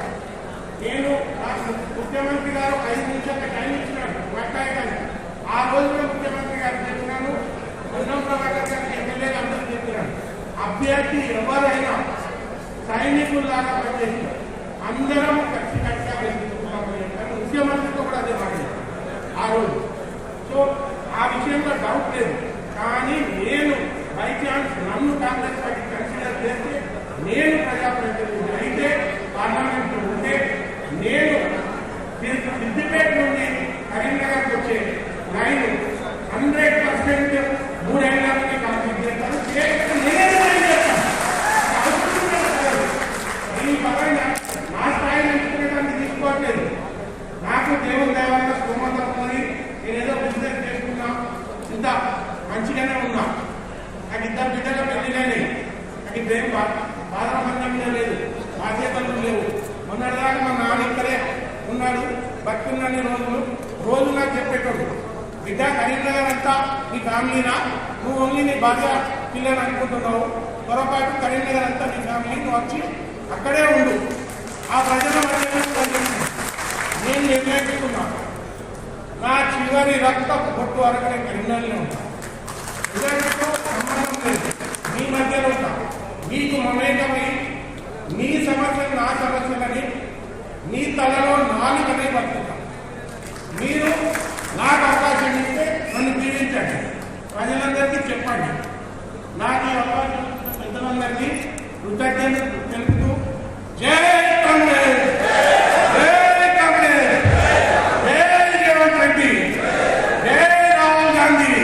నేను ముఖ్యమంత్రి గారు 5 నిమిషాల టైం ఇచ్చినాడు మాట్లాడడానికి. ఆ రోజున ముఖ్యమంత్రి గారు చెప్పినాను, పొన్నం ప్రభాకర్ గారికి ఎమ్మెల్యేగా అందరూ చెప్పినాడు, అభ్యర్థి ఎవరైనా సైనికుల్లాగా పనిచేసినారు, అందరం ఖచ్చితంగా గెలుచుకుంటామని చెప్పారు. ముఖ్యమంత్రితో కూడా అదే మాట్లాడారు ఆ రోజు. సో ఆ విషయంలో డౌట్ లేదు. కానీ నేను బై ఛాన్స్ నన్ను కాంగ్రెస్ పార్టీ కన్సిడర్ చేస్తే, నేను ప్రజాప్రతినిధి అయితే, పార్లమెంట్ ఉంటే, నేను సిద్దిపేట నుండి కరీంనగర్కి వచ్చే లైన్ 100% 3 ఏళ్ళకి కంప్లీట్ చేస్తాను. దీని పరంగా నా స్థాయిని ఎంచుకునేదాన్ని తీసుకోవట్లేదు. నాకు దేవుని దేవాలయ స్తోమత ఉన్నది, నేనేదో బిజినెస్ చేసుకున్నా, ఇంత మంచిగానే ఉన్నా. నాకు 2 బిడ్డల పెళ్లిగానే, నాకు ఇప్పుడేం బాధబంధం లేదు, బాధ్యతలు లేవు. మొన్నటిదాకా మా నాన్న ఇక్కడే ఉన్నాడు, బతుకున్నన్ని రోజు నాకు చెప్పేటోడు, బిడ్డ కరీంనగర్ అంతా నీ ఫ్యామిలీనా, నువ్వు ఓన్లీ నీ భార్య పిల్లలు అనుకుంటున్నావు, పొరపాటు కరీంనగర్ అంతా నీ ఫ్యామిలీ, నువ్వు వచ్చి అక్కడే ఉండు, ఆ ప్రజల మధ్య నేను నిర్ణయించుకున్నాను. నా చివరి రక్త పొట్టు వరకు నేను కరీంనగర్లో ఉంటాను. ఇదతో సంబంధం లేదు, మీ మధ్యలో ఉంటా. మీకు మమేకమై మీ సమస్యలు నా సమస్యలని, మీ తలలో 4 అనే బతుకుతాం. మీరు నాకు అవకాశం ఇస్తే నన్ను దీవించండి, ప్రజలందరికీ చెప్పండి. నాకు ఈ అవకాశం ఇచ్చిన పెద్దలందరికీ కృతజ్ఞతలు తెలుపుతూ జై కాంగ్రెస్, జై కాంగ్రెస్, జై రేవంత్ రెడ్డి, జై రాహుల్ గాంధీ,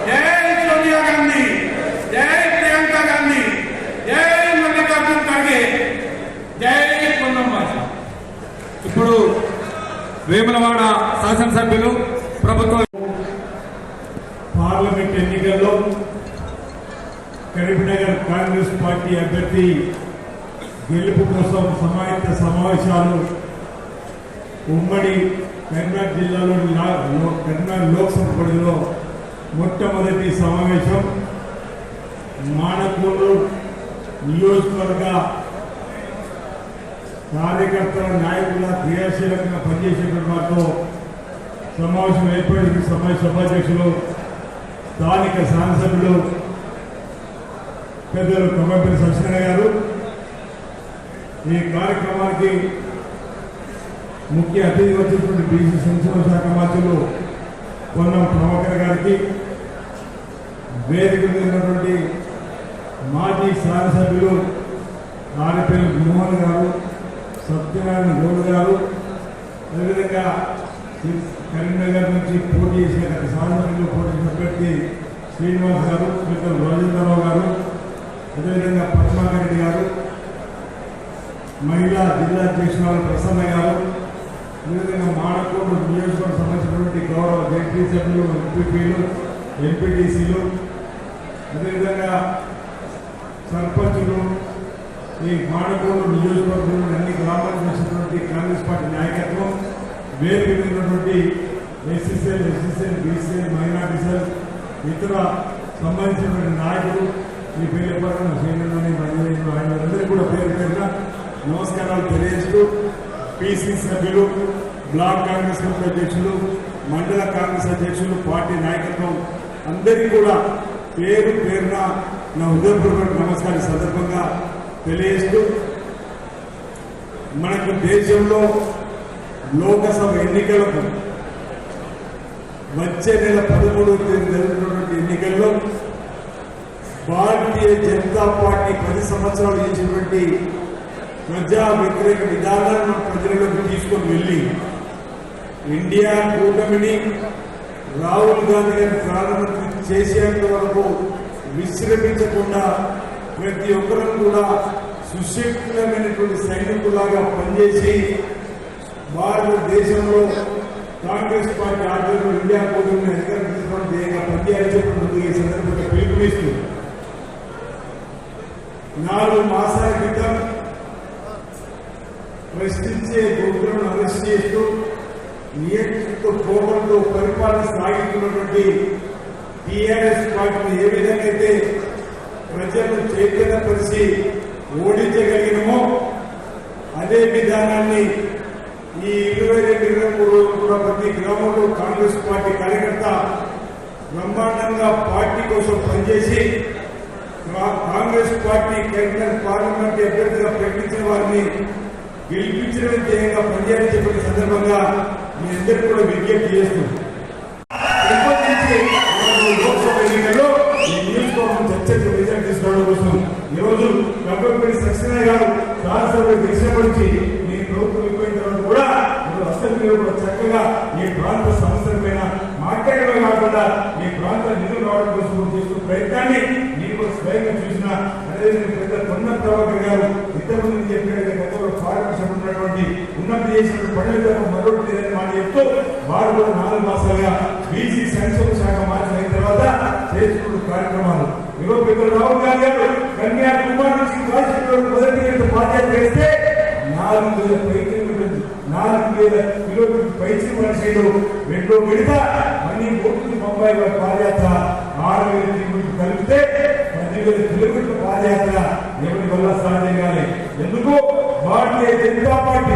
జై సోనియా గాంధీ, జై ప్రియాంక గాంధీ, జై మల్లికార్జున ఖర్గే, జై పొన్నం ప్రభాకర్. ఇప్పుడు వేములవాడ శాసనసభ్యులు ప్రభుత్వ పార్లమెంట్ ఎన్నికల్లో కరీంనగర్ కాంగ్రెస్ పార్టీ అభ్యర్థి గెలుపు కోసం సమాయత్త సమావేశాలు ఉమ్మడి కరీంనగర్ జిల్లాలోని కరీంనగర్ లోక్సభ పరిధిలో మొట్టమొదటి సమావేశం మానకూరు నియోజకవర్గ కార్యకర్తల నాయకుల క్రియాశీలకంగా పనిచేసేటువంటి వారితో సమావేశం ఏర్పడి సభాధ్యక్షులు స్థానిక శాసనసభ్యులు పెద్దలు కొమ్మపల్లి సత్యనారాయణ గారు, ఈ కార్యక్రమానికి ముఖ్య అతిథి వచ్చినటువంటి బీసీ సంక్షేమ శాఖ మంత్రులు పొన్నం ప్రభాకర్ గారికి, వేదిక ఉన్నటువంటి మాజీ శాసనసభ్యులు ఆర్పేల్ మోహన్ గారు, సత్యనారాయణ గౌడ్ గారు, అదేవిధంగా కరీంనగర్ నుంచి పోటీ చేసిన శాసనసభ్యులు పోటీ చేసిన అభ్యర్థి శ్రీనివాస్ గారు, మిత్రులు రాజేంద్రరావు గారు, అదేవిధంగా పద్మాకరెడ్డి గారు, మహిళా జిల్లా అధ్యక్షురాలు ప్రసన్న గారు, అదేవిధంగా మానకోడు నియోజకవర్గం సంబంధించినటువంటి గౌరవ జడ్పీ సభ్యులు, ఎంపీపీలు, ఎంపీటీసీలు, అదేవిధంగా సర్పంచులు, ఈ మానకోడు నియోజకవర్గంలో అన్ని గ్రామాలకు వచ్చినటువంటి కాంగ్రెస్ పార్టీ నాయకత్వం, వేదిక ఉన్నటువంటి ఎస్సీసీఎల్, బీసీఎల్, మైనార్టీసీఎల్, ఇతర సంబంధించినటువంటి నాయకులు, ఈ పేరు ఆయనందరికీ కూడా పేరు పేరున నమస్కారాలు తెలియజేస్తూ, పీసీ సభ్యులు, బ్లాక్ కాంగ్రెస్ కమిటీ అధ్యక్షులు, మండల కాంగ్రెస్ అధ్యక్షులు, పార్టీ నాయకత్వం అందరికీ కూడా పేరు పేరున నా హృదయపూర్వక నమస్కారం సందర్భంగా తెలియజేస్తూ, మనకు దేశంలో లోకసభ ఎన్నికలకు వచ్చే నెల 13వ తేదీ జరుగుతున్నటువంటి ఎన్నికల్లో భారతీయ జనతా పార్టీ 10 సంవత్సరాలు చేసినటువంటి ప్రజా వ్యతిరేక విధానాలను ప్రజలకు తీసుకొని వెళ్ళి ఇండియా కూటమిని రాహుల్ గాంధీ గారిని ప్రధానమంత్రి చేసేంత వరకు విశ్రమించకుండా ప్రతి ఒక్కరూ కూడా సుశక్తులమైనటువంటి సైనికులాగా పనిచేసి భారతదేశంలో కాంగ్రెస్ పార్టీ ఆధ్వర్యంలో ఇండియా కూటమిని అధికారం తీసుకోవడం ధ్యేయంగా పనిచేయాల్సినప్పుడు ఈ సందర్భంగా పిలుపునిస్తూ 4 మాసాల క్రితం ప్రశ్నించే గొప్పలను అరెస్ట్ చేస్తూ నియంత్రిత కోపంతో పరిపాలన సాగిస్తున్నటువంటి టీఆర్ఎస్ పార్టీని ఏ విధంగా అయితే ప్రజలను చైతన్యపరిచి ఓడించగలిగినమో అదే విధానాన్ని ఈ 22-23 రోజులు కూడా ప్రతి గ్రామంలో కాంగ్రెస్ పార్టీ కార్యకర్త బ్రహ్మాండంగా పార్టీ కోసం పనిచేసి కాంగ్రెస్ పార్టీ కేంద్ర పార్లమెంట్ అభ్యర్థిగా ప్రకటించిన వారిని గెలిపించడమే ధ్యేయంగా పనిచేయాలని చెప్పిన సందర్భంగా మీ అందరికీ కూడా విజ్ఞప్తి చేస్తుంది. లోక్సభ ఎన్నికల్లో ఈ నియోజకవర్గం చర్చకు రిజల్ట్ తీసుకోవడం కోసం ఈరోజు కంపెనీ సక్సేనా గారు రాజ్యసభలో గెలిచినప్పటి నుంచి మీ ప్రభుత్వం అయిపోయిన తర్వాత కూడా అసెంబ్లీలో కూడా చక్కగా ఈ ప్రాంత సమస్యల పైన మాట్లాడమే కాకుండా ఈ ప్రాంత నిధులు రావడం కోసం చేస్తున్న ప్రయత్నాన్ని నేను కూడా స్వయంగా చూసిన అదేవిధంగా పెద్ద పొన్న ప్రభాకర్ గారు ఇంతకుముందు చెప్పినట్టుగా గతంలో పార్లమెంట్ ఉన్నటువంటి ఉన్నతి చేసిన పనులు మరొకటి లేదని మాట చెప్తూ వారు కూడా 4 మాసాలుగా బీసీ సంక్షేమ శాఖ మార్చిన తర్వాత చేసుకున్న కార్యక్రమాలు ఈరోజు పెద్దలు రాహుల్ గాంధీ గారు కన్యాకుమారి నుంచి కాశ్మీర్ మొదటి పాదయాత్ర చేస్తే 4,000 కిలోమీటర్ పైచి మనిషిలో 2వ విడత మళ్ళీ కోర్టు బొంబాయి వారి పాదయాత్ర 6,000 కిలోమీటర్లు కలిపితే 10,000 కిలోమీటర్ల పాదయాత్ర ఎవరి వల్ల సాధ్యం కాలే. ఎందుకు? భారతీయ జనతా పార్టీ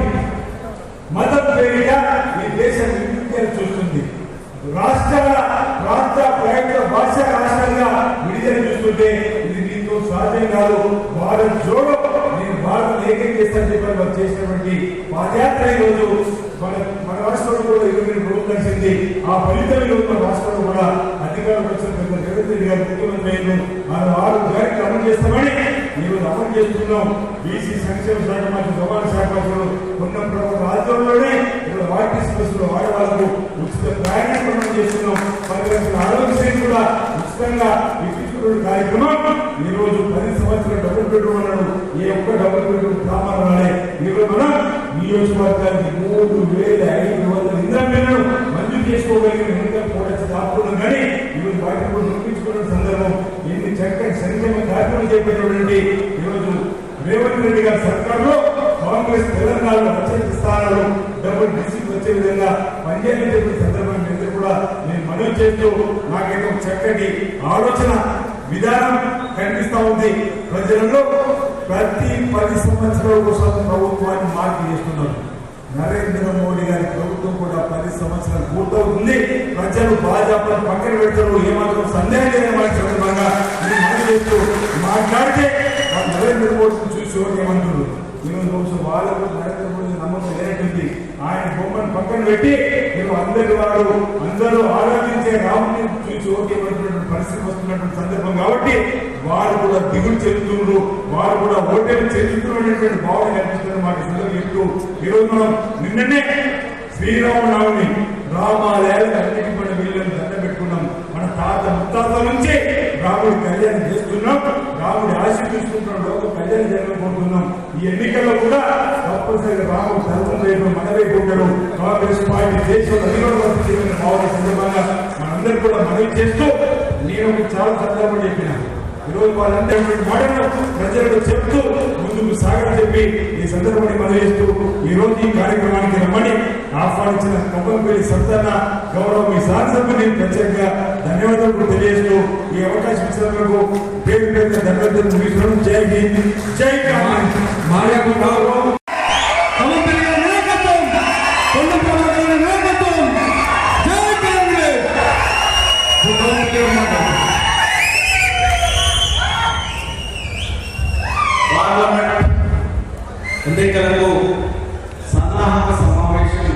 మతం పేరిట ఈ దేశం విముక్తిని చూస్తుంది. రాష్ట్రాల ప్రాంత ప్రయత్న భాష రాష్ట్రంగా విడుదల చూస్తుంటే ఇది నీతో సాధ్యం కాదు. భారత్ జోడో నేను భారత్ ఏకం చేస్తానని చెప్పి వారు చేసినటువంటి పాదయాత్ర ఈరోజు మన రాష్ట్రంలో కూడా 22 రోజులు కలిసింది. ఆ ఫలితం ఈరోజు మన రాష్ట్రంలో కూడా అధికారులు వచ్చిన రేవంత్ రెడ్డి గారు ముఖ్యమంత్రి మనం 6 గ్యారెంట్లు అమలు చేస్తామని ఈరోజు అమలు చేస్తున్నాం. బీసీ సంక్షేమ శాఖ మంత్రి రవాణా శాఖ మంత్రులు ఉన్న ప్రభుత్వ రాజ్యంలోనే ఈరోజు ఆర్టీసీ బస్సులు ఆడవాళ్లకు ఉచిత ప్రయాణం చేస్తున్నాం. 10 లక్షల ఆరోగ్యశ్రీ కూడా ఉచితంగా ఇప్పించుకున్న కార్యక్రమం ఈరోజు 10 సంవత్సరాలు డబుల్ బెడ్రూమ్ అన్నాడు. ఏ ఒక్క డబుల్ బెడ్రూమ్ గ్రామాలు రాలే. ఈరోజు మనం నియోజకవర్గానికి 3,500 ఇంద్రమిల్లులు మంజూరు చేసుకోగలిగిన ఎన్నికలు కూడా దాపుతున్నాం. కానీ ఈరోజు వాటిని కూడా నిర్మించుకున్న సందర్భం ఎన్ని చక్కటి సంక్షేమ కార్యక్రమం చేపట్టినటువంటి ఈరోజు రేవంత్ రెడ్డి గారి సర్కారులో కాంగ్రెస్ తెలంగాణలో అత్యంత స్థానాలు డబుల్ డిస్ట్రిక్ట్ వచ్చే విధంగా పనిచేయాలని చెప్పిన సందర్భం మీద కూడా నేను మనవి చేస్తూ నాకైతే చక్కటి ఆలోచన విధానం కనిపిస్తా ఉంది. ప్రజలలో ప్రతి 10 సంవత్సరాల కోసం ప్రభుత్వాన్ని మార్పు చేస్తున్నారు. నరేంద్ర మోడీ గారి ప్రభుత్వం కూడా 10 సంవత్సరాలు పూర్తవుతుంది. ప్రజలు భాజపాను పక్కన పెడతారు, ఏమాత్రం సందేహం లేని సందర్భంగా నేను మనవి చేస్తూ మాట్లాడితే నరేంద్ర మోడీని చూసి ఏమంటారు ఈరోజు బహుశా వాళ్ళకు నరేంద్ర మోడీ నమ్మకం లేనట్టుంది. ఆయన బొమ్మను పక్కన పెట్టి అందరూ ఆరాధించే రాముని చూసి ఓటేయబడినటువంటి పరిస్థితి వస్తున్నటువంటి సందర్భం కాబట్టి వారు కూడా దిగులు చెందుతున్నారు, వారు కూడా ఓటేలు చెందుతున్నటువంటి భావన కనిపిస్తున్న మాట సందర్భం చెప్తూ ఈరోజు మనం నిన్ననే శ్రీరామనవమి రామాలయాలకు అన్నిటి మన వీళ్ళని దండ పెట్టుకున్నాం. మన తాత ముత్తాతల నుంచి రాముడి కళ్యాణం చేస్తున్నాం, రాముడి ఆశీర్వదిస్తున్నాం, లోక కళ్యాణం జరగబోతున్నాం. ఈ ఎన్నికల్లో కూడా తప్పనిసరిగా రాముడు ధర్మం వైపు మన వైపు ఉంటాడు. కాంగ్రెస్ పార్టీ దేశంలో అధికారులు చెప్పిన భావన సందర్భంగా మనందరూ కూడా మనవి చేస్తూ నేను చాలా సందర్భం చెప్పిన ఈరోజు వాళ్ళందరూ మాటలు ప్రజలకు చెప్తూ ముందుకు సాగని చెప్పి ఈ సందర్భాన్ని మనవి చేస్తూ ఈ రోజు ఈ కార్యక్రమానికి రమ్మని ఆహ్వానించిన కంపంపల్లి సంతాన గౌరవ మీ శాసనసభ్యుని ప్రత్యేకంగా ధన్యవాదాలు తెలియజేస్తూ ఈ అవకాశం ఇచ్చినందుకు పేరు పేరున ధన్యవాదాలు ముగిస్తున్నాం. జై హింద్, జై కాంగ్రెస్. పార్లమెంట్ ఎన్నికలకు సన్నాహక సమావేశం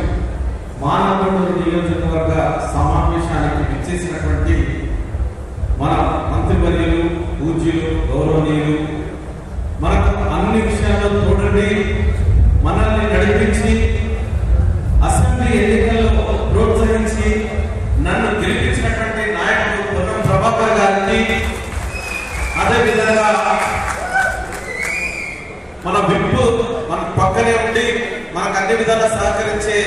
మానకొండూరు నియోజకవర్గ సమావేశానికి విచ్చేసినటువంటి మన మంత్రివర్యులు, పూజ్యులు, గౌరవనీయులు, మనకు అన్ని విషయాల్లో తోడండి మనల్ని నడిపించి అసెంబ్లీ ఎన్నికల్లో ప్రోత్సహించి నన్ను గెలిపించినటువంటి నాయకుడు పొన్నం ప్రభాకర్ గారికి, అదేవిధంగా మన విప్పు మన పక్కనే ఉండి మనకు అన్ని విధాలా సహకరించే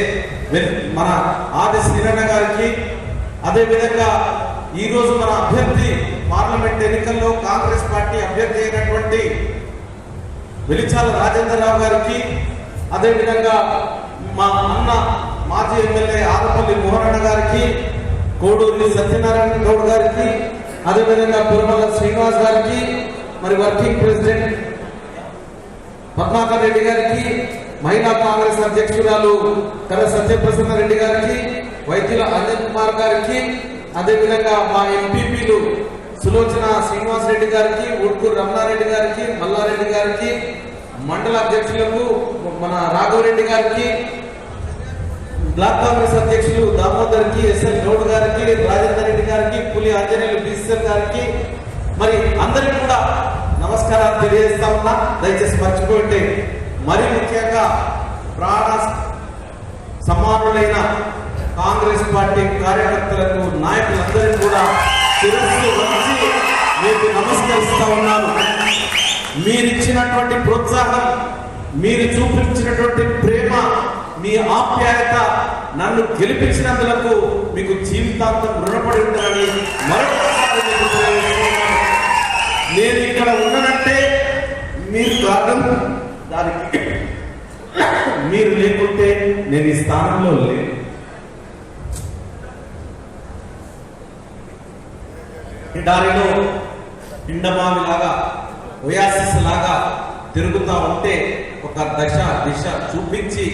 మన ఆది శ్రీరణ గారికి, అదేవిధంగా ఈరోజు మన అభ్యర్థి పార్లమెంట్ ఎన్నికల్లో కాంగ్రెస్ పార్టీ అభ్యర్థి అయినటువంటి వెలిచాల రాజేంద్రరావు గారికి, అదేవిధంగా మా అన్న మాజీ ఎమ్మెల్యే ఆలపల్లి మోహనన్న గారికి, కోడూరి సత్యనారాయణ గౌడ్ గారికి, అదేవిధంగా పురమల్ల శ్రీనివాస్ గారికి, మరి వర్కింగ్ ప్రెసిడెంట్ పద్మాకర్ రెడ్డి గారికి, మహిళా కాంగ్రెస్ అధ్యక్షురాలు కర సత్యప్రసన్న రెడ్డి గారికి, వైద్యుల అంజన్ కుమార్ గారికి, అదేవిధంగా మా ఎంపీపీలు సులోచన శ్రీనివాస్ రెడ్డి గారికి, ఉడ్కూరు రమణారెడ్డి గారికి, మల్లారెడ్డి గారికి, మండల అధ్యక్షులకు మన రాఘవరెడ్డి గారికి, బ్లాక్ కాంగ్రెస్ అధ్యక్షులు దామోదర్ కి, ఎస్ఎల్ గౌడ్ గారికి, రాజేందర్ రెడ్డి గారికి, పులి ఆంజనేయులు బీసీఎల్ గారికి, మరి అందరికీ కూడా నమస్కారాలు తెలియజేస్తా ఉన్నా. దయచేసి మర్చిపోయింటే మరి ముఖ్యంగా ప్రాణ సమానులైన కాంగ్రెస్ పార్టీ కార్యకర్తలకు, నాయకులందరికీ కూడా శిరస్సు వంచి మీకు నమస్కరిస్తా ఉన్నాను. మీరిచ్చినటువంటి ప్రోత్సాహం, మీరు చూపించినటువంటి ప్రేమ, మీ ఆప్యాయత నన్ను గెలిపించినందులకు మీకు జీవితాంతం రుణపడి ఉంటానని మరొకసారి మీకు తెలియజేస్తున్నాను. నేను ఇక్కడ ఉన్నానంటే మీరు కారణం, దానికి మీరు లేకుంటే నేను ఈ స్థానంలో లేను. దారిలో పిండమావిలాగా, ఒయాసిస్ లాగా తిరుగుతా ఉంటే ఒక దిశ చూపించి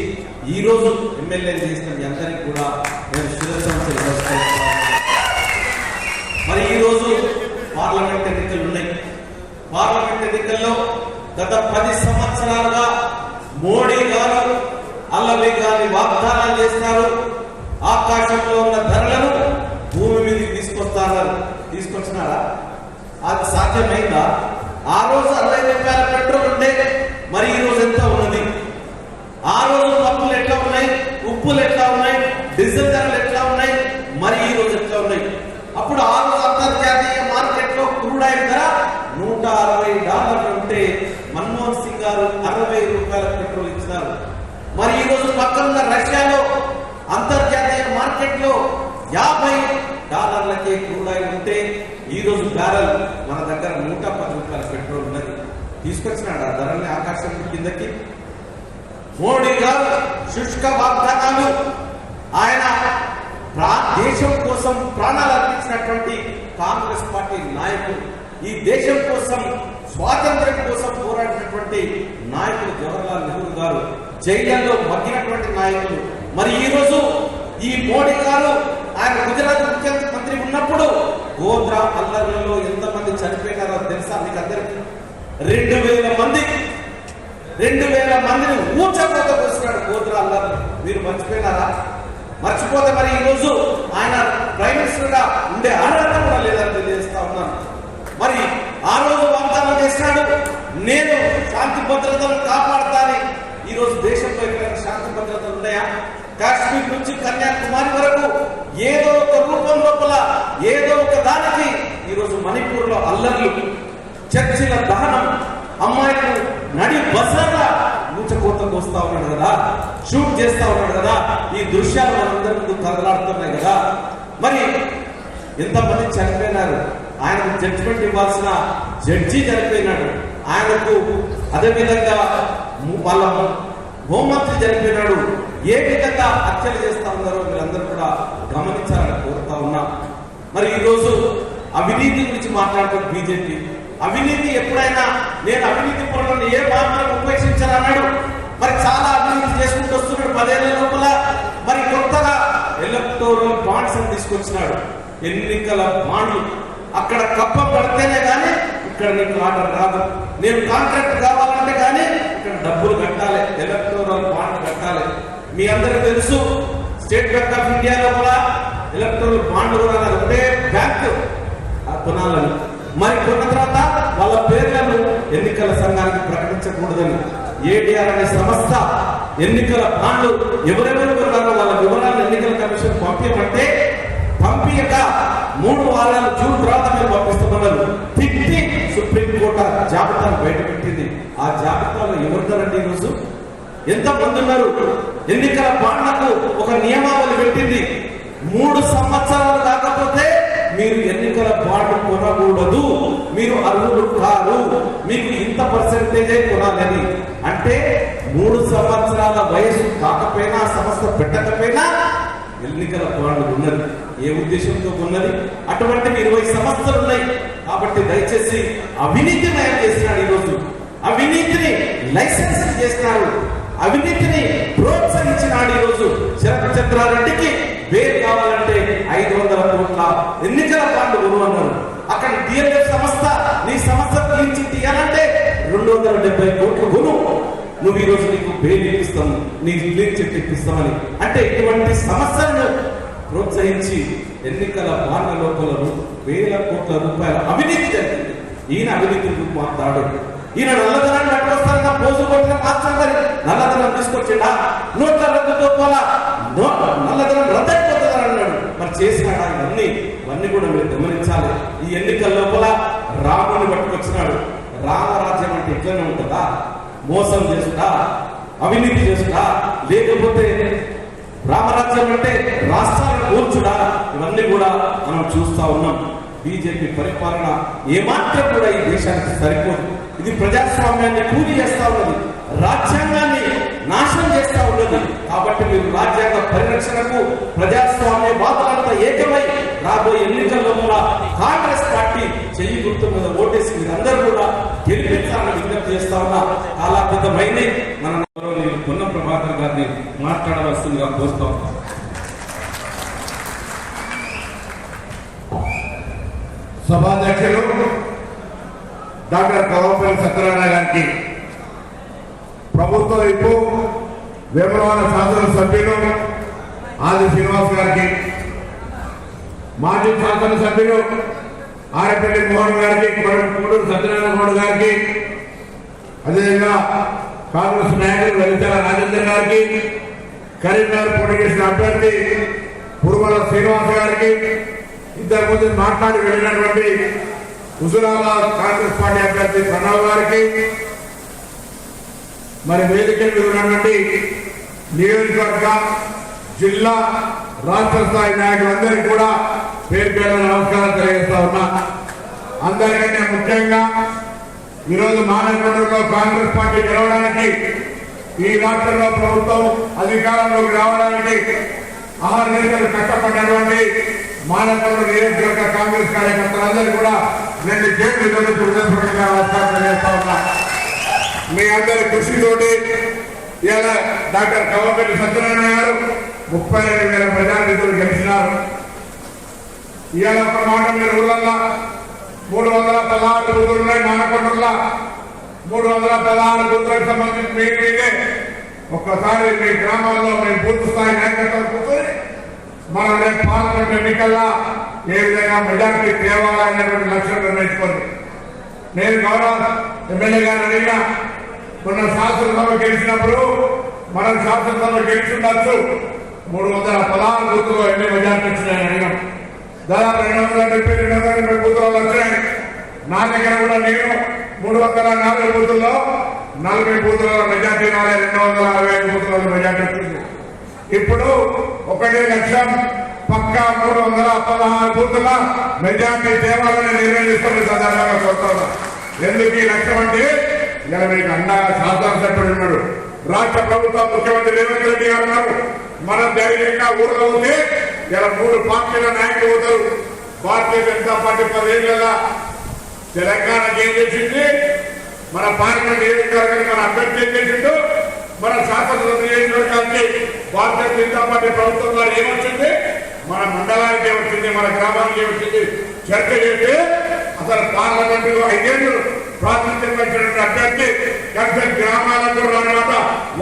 ఈ రోజు ఎమ్మెల్యే చేసిన మీ అందరికీ కూడా నేను శుభాకాంక్షలు నమస్కరిస్తాను. మరి ఈ రోజు పార్లమెంట్ ఎన్నికలు ఉన్నాయి. పార్లమెంట్ ఎన్నికల్లో గత 10 సంవత్సరాలుగా మోడీ గారు అల్లవి గారి వాగ్దానాలు చేస్తారు. ఆకాశంలో ఉన్న ధరలను భూమి మీదకి తీసుకొచ్చినారా? అది సాధ్యమైందా? ఆ రోజు 60 రూపాయల పెట్రోల్ ఉంటే మరి ఈ రోజు ఎంత ఉన్నది? ఆ రోజు పప్పులు ఎట్లా ఉన్నాయి, ఉప్పులు ఎట్లా ఉన్నాయి, డీజిల్ ధరలు ఎట్లా ఉన్నాయి, మరి ఈ రోజు ఎట్లా ఉన్నాయి? అప్పుడు ఆ రోజు అంతర్జాతీయ మార్కెట్ లో క్రూడ్ ఆయిల్ ధర $160 ఉంటే మన్మోహన్ సింగ్ గారు 60 రూపాయల పెట్రోల్ ఇచ్చినారు. మరి ఈ రోజు పక్కన రష్యాలో అంతర్జాతీయ మార్కెట్ లో $50 క్రూడ్ ఆయిల్ ఉంటే ఈ రోజు బ్యారెల్ మన దగ్గర 110 రూపాయల పెట్రోల్ ఉన్నది. తీసుకొచ్చినాడు ఆ ధరల్ని ఆకాశం కిందకి. మోడీ గారు శుష్క వాగ్దానాలు, ఆయన దేశం కోసం ప్రాణాలు అర్పించినటువంటి కాంగ్రెస్ పార్టీ నాయకులు, ఈ దేశం కోసం స్వాతంత్ర్యం కోసం పోరాడినటువంటి నాయకులు జవహర్లాల్ నెహ్రూ గారు, జైళ్లలో మగ్గినటువంటి నాయకులు. మరి ఈ రోజు ఈ మోడీ గారు ఆయన గుజరాత్ ముఖ్యమంత్రి ఉన్నప్పుడు గోద్రా అల్లర్లలో ఎంతమంది చనిపోయినారో తెలుసా మీకు అందరికీ? 2000 మందిని ఊచకోత పోసినాడు గోద్రా అల్లర్లు. మీరు మర్చిపోయినారా? మర్చిపోతే మరి ఈ రోజు ఆయన ప్రైమ్ మినిస్టర్ గా ఉండే అర్హత కూడా లేదని తెలియజేస్తా ఉన్నాను. మరి ఆ రోజు వాగ్దానం చేసినాడు, నేను శాంతి భద్రతను కాపాడుతాను. ఈ రోజు దేశంలో ఎక్కడైనా శాంతి భద్రతలు ఉన్నాయా? కాశ్మీర్ నుంచి కన్యాకుమారి వరకు ఏదో ఒక రూపం లోపల ఏదో ఒక దానికి ఈ రోజు మణిపూర్ లో అల్లర్లు, చర్చిల దహనం, అమ్మాయిలను నడి బస్సుగా ఊచకోతకు వస్తా ఉన్నాడు కదా, షూట్ చేస్తా ఉన్నాడు కదా. ఈ దృశ్యాలు మనందరి ముందు కదలాడుతున్నాయి కదా. మరి ఎంతమంది చనిపోయినారు? ఆయనకు జడ్జిమెంట్ ఇవ్వాల్సిన జడ్జి చనిపోయినాడు. ఆయనకు అదేవిధంగా వాళ్ళ హోంమంత్రి చనిపోయినాడు. ఏ విధంగా హత్యలు చేస్తా ఉన్నారో మీరందరూ కూడా గమనించాలని కోరుతా ఉన్నా. మరి ఈ రోజు అవినీతి గురించి మాట్లాడుతున్న బీజేపీ, అవినీతి ఎప్పుడైనా నేను అవినీతి పనులను ఏ మాత్రం ఉపేక్షించాలన్నాడు. మరి చాలా అవినీతి చేసుకుంటూ వస్తున్నాడు 10 ఏళ్ల లోపల. మరి కొత్తగా ఎలక్టోరల్ బాండ్స్ అని తీసుకొచ్చినాడు. ఎన్నికల బాండ్లు అక్కడ కప్ప పడితేనే కానీ ఇక్కడ నీకు ఆర్డర్ రాదు. నేను కాంట్రాక్ట్ కావాలంటే కానీ ఇక్కడ డబ్బులు కట్టాలి, ఎలక్టోరల్ బాండ్ కట్టాలి. మీ అందరికీ తెలుసు, స్టేట్ బ్యాంక్ ఆఫ్ ఇండియా లోపల ఎలక్టోరల్ బాండ్ కూడా ఒకటే బ్యాంక్ కొనాలని. మరి కొన్న తర్వాత వాళ్ళ పేర్లను ఎన్నికల సంఘానికి ప్రకటించకూడదని ఏడీఆర్ అనే సంస్థ ఎన్నికల బాండ్లు ఎవరెవరు కొన్నారో వాళ్ళ వివరాలను ఎన్నికల కమిషన్ పంపించమంటే పంపించక 3 వారాలు జూన్ తర్వాత మీరు పంపిస్తున్నారు. తిట్టి సుప్రీంకోర్టు జాబితాను బయటపెట్టింది. ఆ జాబితాలో ఎవరున్నారండి ఈరోజు? ఎంతమంది ఉన్నారు? ఎన్నికల బాండ్లకు ఒక నియమావళి పెట్టింది. 3 సంవత్సరాలు కాకపోతే మీరు ఎన్నికల బాండ్ కొనకూడదు, మీరు అర్హులు కాదు, మీకు ఇంత పర్సెంటేజే కొనాలని. అంటే 3 సంవత్సరాల వయసు కాకపోయినా, సంస్థ పెట్టకపోయినా ఎన్నికల బాండ్ ఉన్నది. ఏ ఉద్దేశంతో ఉన్నది? అటువంటి 20 సంస్థలు ఉన్నాయి. కాబట్టి దయచేసి అవినీతి నయం చేసినాడు. ఈరోజు అవినీతిని లైసెన్స్ చేసినారు. అవినీతిని ప్రోత్సహించినాడు. ఈరోజు శరత్ చంద్రారెడ్డికి బెయిల్ కావాలంటే 500 కోట్ల ఎన్నికల బాండ్ కొనుగోన్నారు. అక్కడ డిఎల్ఎఫ్ సంస్థ నీ సంస్థ క్లీన్ చిట్ ఇవ్వాలంటే 270 కోట్లు కొను. నువ్వు ఈరోజు నీకు బెయిల్ ఇప్పిస్తాము, నీ క్లీన్ చిట్ ఇప్పిస్తామని అంటే ఇటువంటి సమస్యలను ప్రోత్సహించి ఎన్నికల బాండ్ల లోపల వేల కోట్ల రూపాయల అవినీతి జరిగింది. ఈయన అవినీతి మాట్లాడు. ఈయన నల్లధనాన్ని పట్టుకొస్తారన్న పోజు కొట్టిన మాస్టర్ గారి నల్లధనం తీసుకొచ్చిండా? నోట్ల రద్దుతో పోలా నల్లధనం రద్దయిపోతుందని అన్నాడు. మరి చేసినాడా? ఇవన్నీ కూడా మీరు గమనించాలి. ఈ ఎన్నికల లోపల రాముని పట్టుకొచ్చినాడు. రామరాజ్యం అంటే ఎట్లనే ఉంటుందా? మోసం చేసుడా, అవినీతి చేసుడా, లేకపోతే రామరాజ్యం అంటే రాష్ట్రాలను కూర్చుడా? ఇవన్నీ కూడా మనం చూస్తా ఉన్నాం. బీజేపీ పరిపాలన ఏమాత్రం కూడా ఈ దేశానికి సరిపోదు. ఇది ప్రజాస్వామ్యాన్ని కూలి చేస్తా ఉన్నది, రాజ్యాంగాన్ని నాశనం చేస్తా ఉన్నది. కాబట్టి మీరు రాజ్యాంగ పరిరక్షణకు ప్రజాస్వామ్య వాదులంతా ఏకమై రాబోయే ఎన్నికల్లో కూడా కాంగ్రెస్ పార్టీ చెయ్యి గుర్తు మీద ఓటేసి మీరందరూ కూడా గెలిపించాలని విజ్ఞప్తి చేస్తా ఉన్నా. కాలాతీతమైంది. మన పొన్నం ప్రభాకర్ గారిని మాట్లాడవలసిందిగా కోరుతాం. సభాధ్యక్షులు డాక్టర్ కల్వకుంట్ల సత్యనారాయణ గారికి, ప్రభుత్వ వైపు వేములవాడ శాసనసభ్యులు ఆది శ్రీనివాస్ గారికి, మాజీ శాసనసభ్యులు ఆరపల్లి మోహన్ గారికి, కోడూరు సత్యనారాయణ గౌడ్ గారికి, అదేవిధంగా కాంగ్రెస్ నాయకులు వెలిచాల రాజేందర్ గారికి, కరీంనగర్ పోటీ చేసిన అభ్యర్థి పురుమల శ్రీనివాస్ గారికి, ఇంతకుముందు మాట్లాడి వెళ్ళినటువంటి హుజూరాబాద్ కాంగ్రెస్ పార్టీ అభ్యర్థి ప్రణవ్ గారికి, మరి వేదిక మీద ఉన్నటువంటి నియోజకవర్గ, జిల్లా, రాష్ట్ర స్థాయి నాయకులందరికీ కూడా పేరు పేరు నమస్కారం తెలియజేస్తా ఉన్నా. అందరికంటే ముఖ్యంగా ఈరోజు మానకొండలో కాంగ్రెస్ పార్టీ గెలవడానికి, ఈ రాష్ట్రంలో ప్రభుత్వం అధికారంలోకి రావడానికి ఆహార కష్టపడినటువంటి మానకొండ నియోజకవర్గ కాంగ్రెస్ కార్యకర్తలందరూ కూడా నేను హృదయపూర్వకంగా నమస్కారం తెలియజేస్తా ఉన్నా. మీ అందరి కృషితోటి ఇలా డాక్టర్ కల్వకుంట్ల సత్యనారాయణ గారు 32,000 ప్రజానిధులు గెలిచినారు. ఇవాళ ఒక మాట మీరు ఊళ్ళల్లో 316 బూతులు ఉన్నాయి. మానకొండలో 316 బూతులకు సంబంధించి మీదే ఒక్కసారి మీ గ్రామాల్లో మీ బూత్ స్థాయి నాయకత్వం కూర్చొని మనం రేపు పార్లమెంట్ ఎన్నికల్లో ఏ విధంగా మెజార్టీ తేవాలనేటువంటి లక్ష్యం నిర్ణయించుకోండి. నేను గౌరవ ఎమ్మెల్యే గారు అడిగిన మొన్న శాసనసభ గెలిచినప్పుడు మనం శాసనసభ గెలిచి ఉండొచ్చు 316 బూతుల్లో ఎన్ని మెజార్టీ వచ్చినాయని అడిగాం. దాదాపు 270 బూతులలో వచ్చినాయి. నా దగ్గర కూడా నేను 304 బూతుల్లో 40 బూతులలో మెజార్టీ రాలేదు, 265 బూతులలో మెజార్టీ వచ్చింది. ఇప్పుడు 1 లక్షం పక్కా 316 బూతుల మెజార్టీ తేవాలని నిర్ణయిస్తున్న సందర్భంగా కోరుతున్నా. ఎందుకు ఈ లక్ష్యం అంటే ఇలా మీకు అండగా శాసనసభ్యుడు ఉన్నాడు, రాష్ట్ర ప్రభుత్వం ముఖ్యమంత్రి రేవంత్ రెడ్డి గారు ఉన్నారు. మనం ధైర్యంగా ఊళ్ళో ఉంటే ఇలా 3 పార్టీల నాయకులు పోతారు. భారతీయ జనతా పార్టీ 10 ఏళ్ళ తెలంగాణకి ఏం చేసింది, మన పార్లమెంట్ నియోజకవర్గానికి మన అభ్యర్థి ఏం చేసిండు, మన శాసనసభ నియోజకవర్గానికి భారతీయ జనతా పార్టీ ప్రభుత్వం ద్వారా ఏమొచ్చింది, మన మండలానికి ఏమొచ్చింది, మన గ్రామానికి ఏమొచ్చింది చర్చ చేస్తే అసలు పార్లమెంటులో 5 ఏళ్ళు ప్రాతినిధ్యం వచ్చినటువంటి అభ్యర్థి కనీసం గ్రామాలకు రానమాట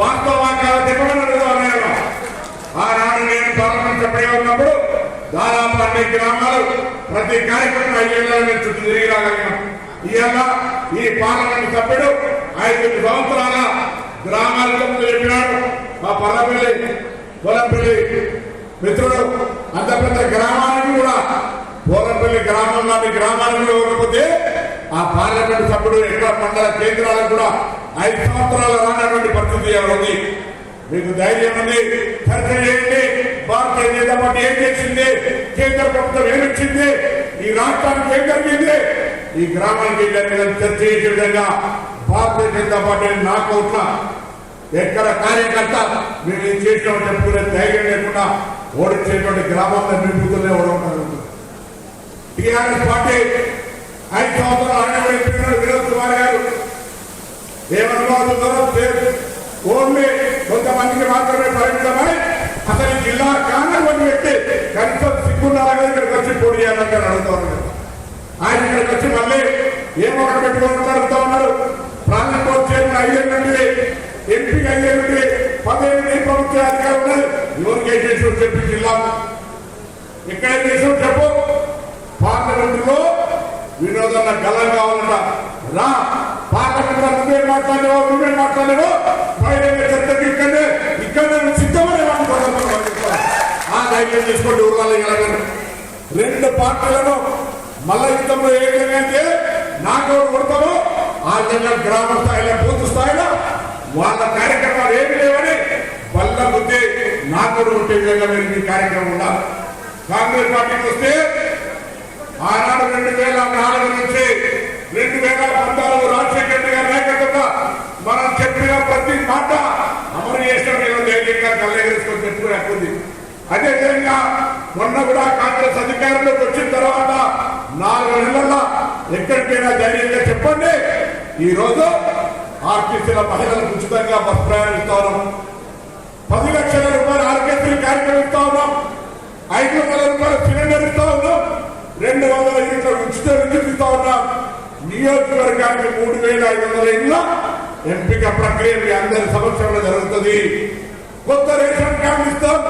వాస్తవాలు చెప్పడం అన్నాడు. ఆనాడు నేను పార్లమెంట్ సభ్యుగా ఉన్నప్పుడు దాదాపు అన్ని గ్రామాలు ప్రతి కార్యక్రమం 5 ఏళ్ళలో నేను చుట్టూ తిరిగి రాగలిగాం. ఇవాళ ఈ పార్లమెంట్ సభ్యుడు 5 సంవత్సరాల గ్రామాలకు చెప్పినాడు. మా పొలంపల్లి మిత్రుడు అంత పెద్ద గ్రామానికి కూడా పోలంపల్లి గ్రామం లాంటి గ్రామానికి ఇవ్వకపోతే ఆ పార్లమెంట్ సభ్యుడు ఎక్కడ మండల కేంద్రాలకు కూడా 5 సంవత్సరాలు రానటువంటి పరిస్థితి ఉంది. మీకు ధైర్యం ఉంది, చర్చ చేయండి. భారతీయ జనతా పార్టీ ఏం చేసింది, కేంద్ర ప్రభుత్వం ఏమిచ్చింది, ఈ రాష్ట్రానికి ఏం జరిగింది, ఈ గ్రామానికి చర్చ చేసే విధంగా భారతీయ జనతా పార్టీ నాకౌట్ల ఎక్కడ కార్యకర్త మీరు ఏం చేసినామని చెప్పుకునే ధైర్యం లేకుండా ఓడించేటువంటి గ్రామంలో నింపుతూనే ఓడవుతారు. టీఆర్ఎస్ పార్టీ 5 సంవత్సరాలు వినోద్ కుమార్ గారు ఏమనుకోతున్నారో ఓన్లీ కొంతమందికి మాత్రమే పరిమితమై అసలు ఈ జిల్లా కాంగ్రెస్ పెట్టి కనీసం సిగ్గున్నారా ఇక్కడికి వచ్చి పోటీ చేయాలంటే అడుగుతా ఉన్నారు. ఆయన ఇక్కడికి వచ్చి మళ్ళీ ఏమో ఒకటి పెట్టుకోవాలని అడుగుతా ఉన్నారు. ప్రాంతం కోర్టు చైర్మన్ అయ్యేనండి, ఎంపీగా అయ్యేనండి, 15 ప్రభుత్వ అధికారులు ఉన్నారు. ఎవరికి ఏం చేసి చెప్పి జిల్లా ఎక్కడేం చేసావు చెప్పు. పార్లమెంటులో వినోదన్న గలం కావాలట రా. పార్లమెంట్ లో నువ్వే మాట్లాడేవో బయట చర్చకి ఇక్కడే సిద్ధమనే ఆ ధైర్యం చేసుకోండి. ఊర్లలో 2 పార్టీలను మల్ల యుద్ధంలో ఏ విధంగా అయితే నాకు కొడతామో ఆ విధంగా గ్రామ స్థాయిలో బూత్ స్థాయిలో వాళ్ళ కార్యక్రమాలు ఏమి లేవని వల్ల బుద్ధి నాకు ఉంటే విధంగా మీరు మీ కార్యక్రమం ఉండాలి. కాంగ్రెస్ పార్టీకి వస్తే ఆనాడు 2004 నుంచి 2014 రాజశేఖర రెడ్డి గారి నాయకత్వంలో మనం చెప్పిన ప్రతి మాట అమలు చేసిన ధైర్యంగా కళ్ళెగరేసుకొని చెప్పుకునే హక్కుంది. అదేవిధంగా మొన్న కూడా కాంగ్రెస్ అధికారంలోకి వచ్చిన తర్వాత 4 నెలల్లో ఎక్కడికైనా ధైర్యంగా చెప్పండి. ఈ రోజు ఆర్టీసీల మహిళలకు ఉచితంగా బస్ ప్రయాణిస్తా ఉన్నాం. 10 లక్షల రూపాయలు ఆరోగ్యశ్రీ కార్యక్రమం ఇస్తా ఉన్నాం. 500 రూపాయలు సిలిండర్ ఇస్తా ఉన్నాం. 200 యూనిట్ల ఉచిత విద్యుత్ ఇస్తా ఉన్నాం. నియోజకవర్గానికి 3500 ఇళ్ల ఎంపిక ప్రక్రియ మీ అందరి సమక్షంలో జరుగుతుంది. కొత్త రేషన్ కార్డు ఇస్తాం.